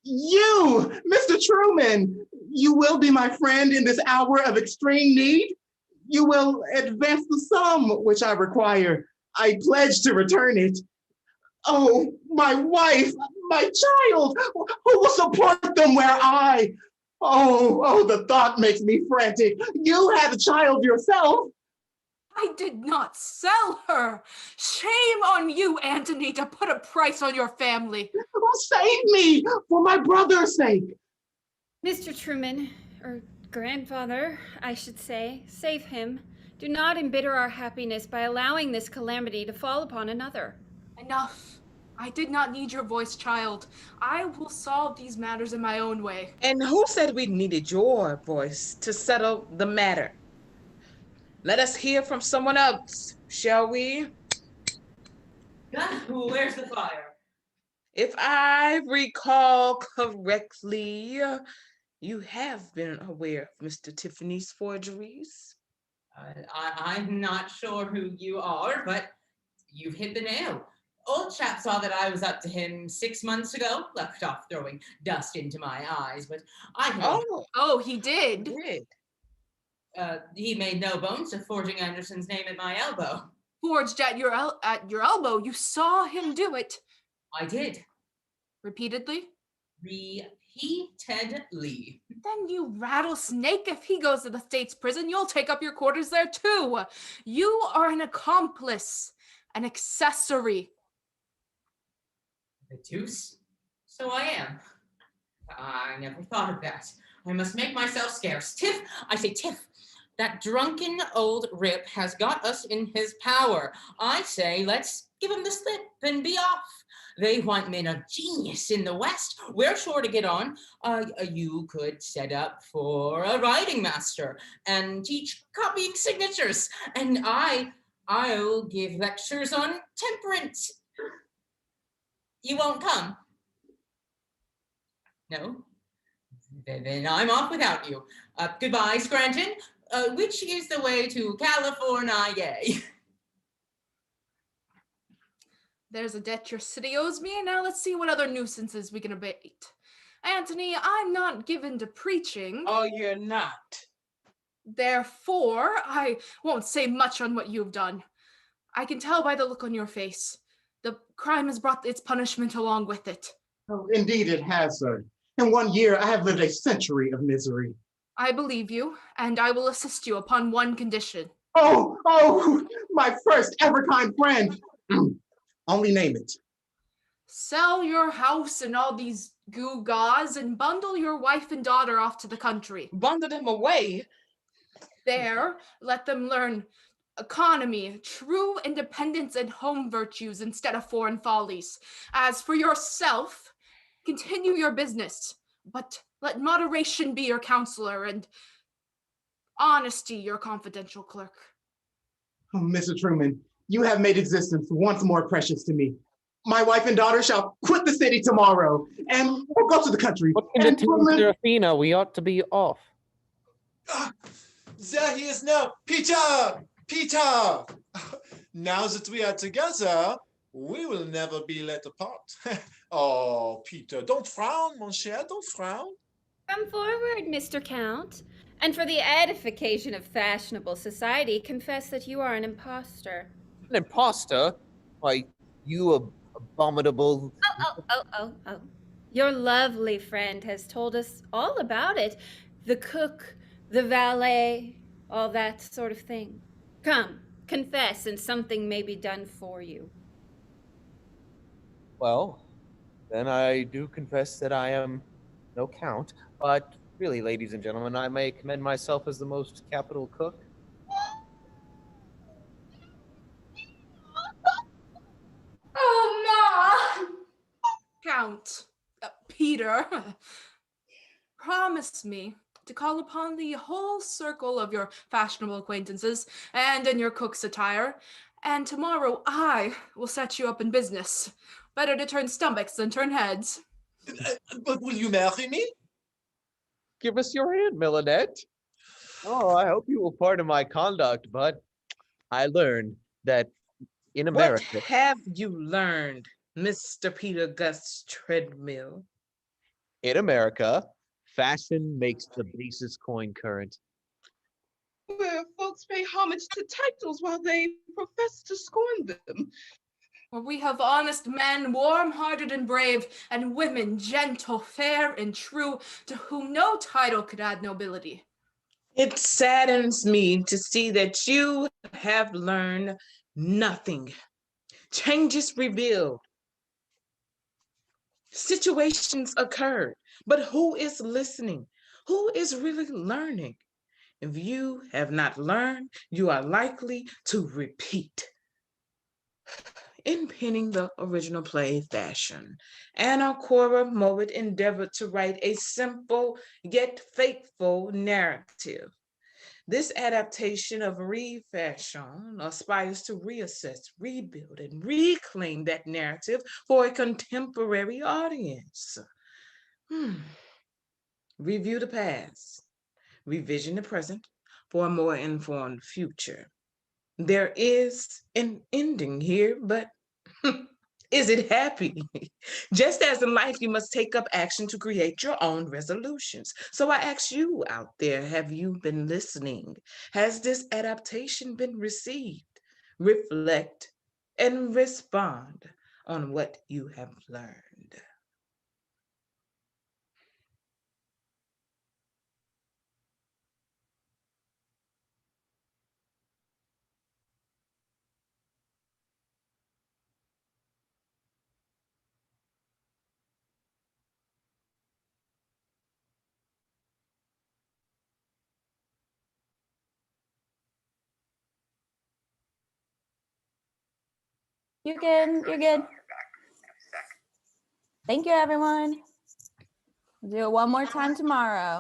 You, Mr. Truman, you will be my friend in this hour of extreme need. You will advance the sum which I require. I pledge to return it. Oh, my wife, my child, who will support them where oh, the thought makes me frantic. You had a child yourself. I did not sell her. Shame on you, Antony, to put a price on your family. Save me, for my brother's sake. Mr. Truman, or grandfather, I should say, save him. Do not embitter our happiness by allowing this calamity to fall upon another. Enough. I did not need your voice, child. I will solve these matters in my own way. And who said we needed your voice to settle the matter? Let us hear from someone else, shall we? Where's the fire? If I recall correctly, you have been aware of Mr. Tiffany's forgeries. I'm not sure who you are, but you've hit the nail. Old chap saw that I was up to him 6 months ago, left off throwing dust into my eyes, but I know. Oh, he did? He did. He made no bones of forging Anderson's name at my elbow. Forged at your elbow? You saw him do it? I did. Repeatedly? Repeatedly. Then you rattlesnake, if he goes to the state's prison, you'll take up your quarters there too. You are an accomplice, an accessory. The deuce? So I am. I never thought of that. I must make myself scarce. Tiff, I say Tiff, that drunken old rip has got us in his power. I say let's give him the slip and be off. They want men of genius in the West. We're sure to get on. You could set up for a writing master and teach copying signatures. And I'll give lectures on temperance. You won't come? No? Then I'm off without you. Goodbye, Scranton. Which is the way to California? There's a debt your city owes me, and now let's see what other nuisances we can abate. Antony, I'm not given to preaching. Oh, you're not. Therefore, I won't say much on what you've done. I can tell by the look on your face. The crime has brought its punishment along with it. Oh, indeed it has, sir. In 1 year, I have lived a century of misery. I believe you, and I will assist you upon one condition. Oh, my first ever kind friend. Only name it. Sell your house and all these gewgaws and bundle your wife and daughter off to the country. Bundle them away? There, let them learn economy, true independence, and home virtues instead of foreign follies. As for yourself, continue your business, but let moderation be your counselor and honesty your confidential clerk. Oh, Mr. Truman, you have made existence once more precious to me. My wife and daughter shall quit the city tomorrow, and we'll go to the country. What can it tell Serafina? We ought to be off. There he is now. Peter! Peter! Now that we are together, we will never be let apart. Oh, Peter, don't frown, mon cher, don't frown. Come forward, Mr. Count, and for the edification of fashionable society, confess that you are an impostor. An impostor? Why, you abominable... Oh. Your lovely friend has told us all about it. The cook, the valet, all that sort of thing. Come, confess, and something may be done for you. Well, then I do confess that I am no count, but really, ladies and gentlemen, I may commend myself as the most capital cook. Oh, Ma! Count, Peter, promise me to call upon the whole circle of your fashionable acquaintances and in your cook's attire, and tomorrow I will set you up in business. Better to turn stomachs than turn heads. But will you marry me? Give us your hand, Millinette. Oh, I hope you will pardon my conduct, but I learned that in America... What have you learned, Mr. Peter Gus Treadmill? In America, fashion makes the basis coin current. Where folks pay homage to titles while they profess to scorn them. Where we have honest men, warm-hearted and brave, and women gentle, fair, and true, to whom no title could add nobility. It saddens me to see that you have learned nothing. Changes revealed. Situations occurred, but who is listening? Who is really learning? If you have not learned, you are likely to repeat. In penning the original play Fashion, Anna Cora Mowatt endeavored to write a simple yet faithful narrative. This adaptation of Fashion aspires to reassess, rebuild, and reclaim that narrative for a contemporary audience. Review the past, revision the present for a more informed future. There is an ending here, but is it happy? Just as in life, you must take up action to create your own resolutions. So I ask you out there, have you been listening? Has this adaptation been received? Reflect and respond on what you have learned. You're good. You're good. Thank you, everyone. Do it one more time tomorrow.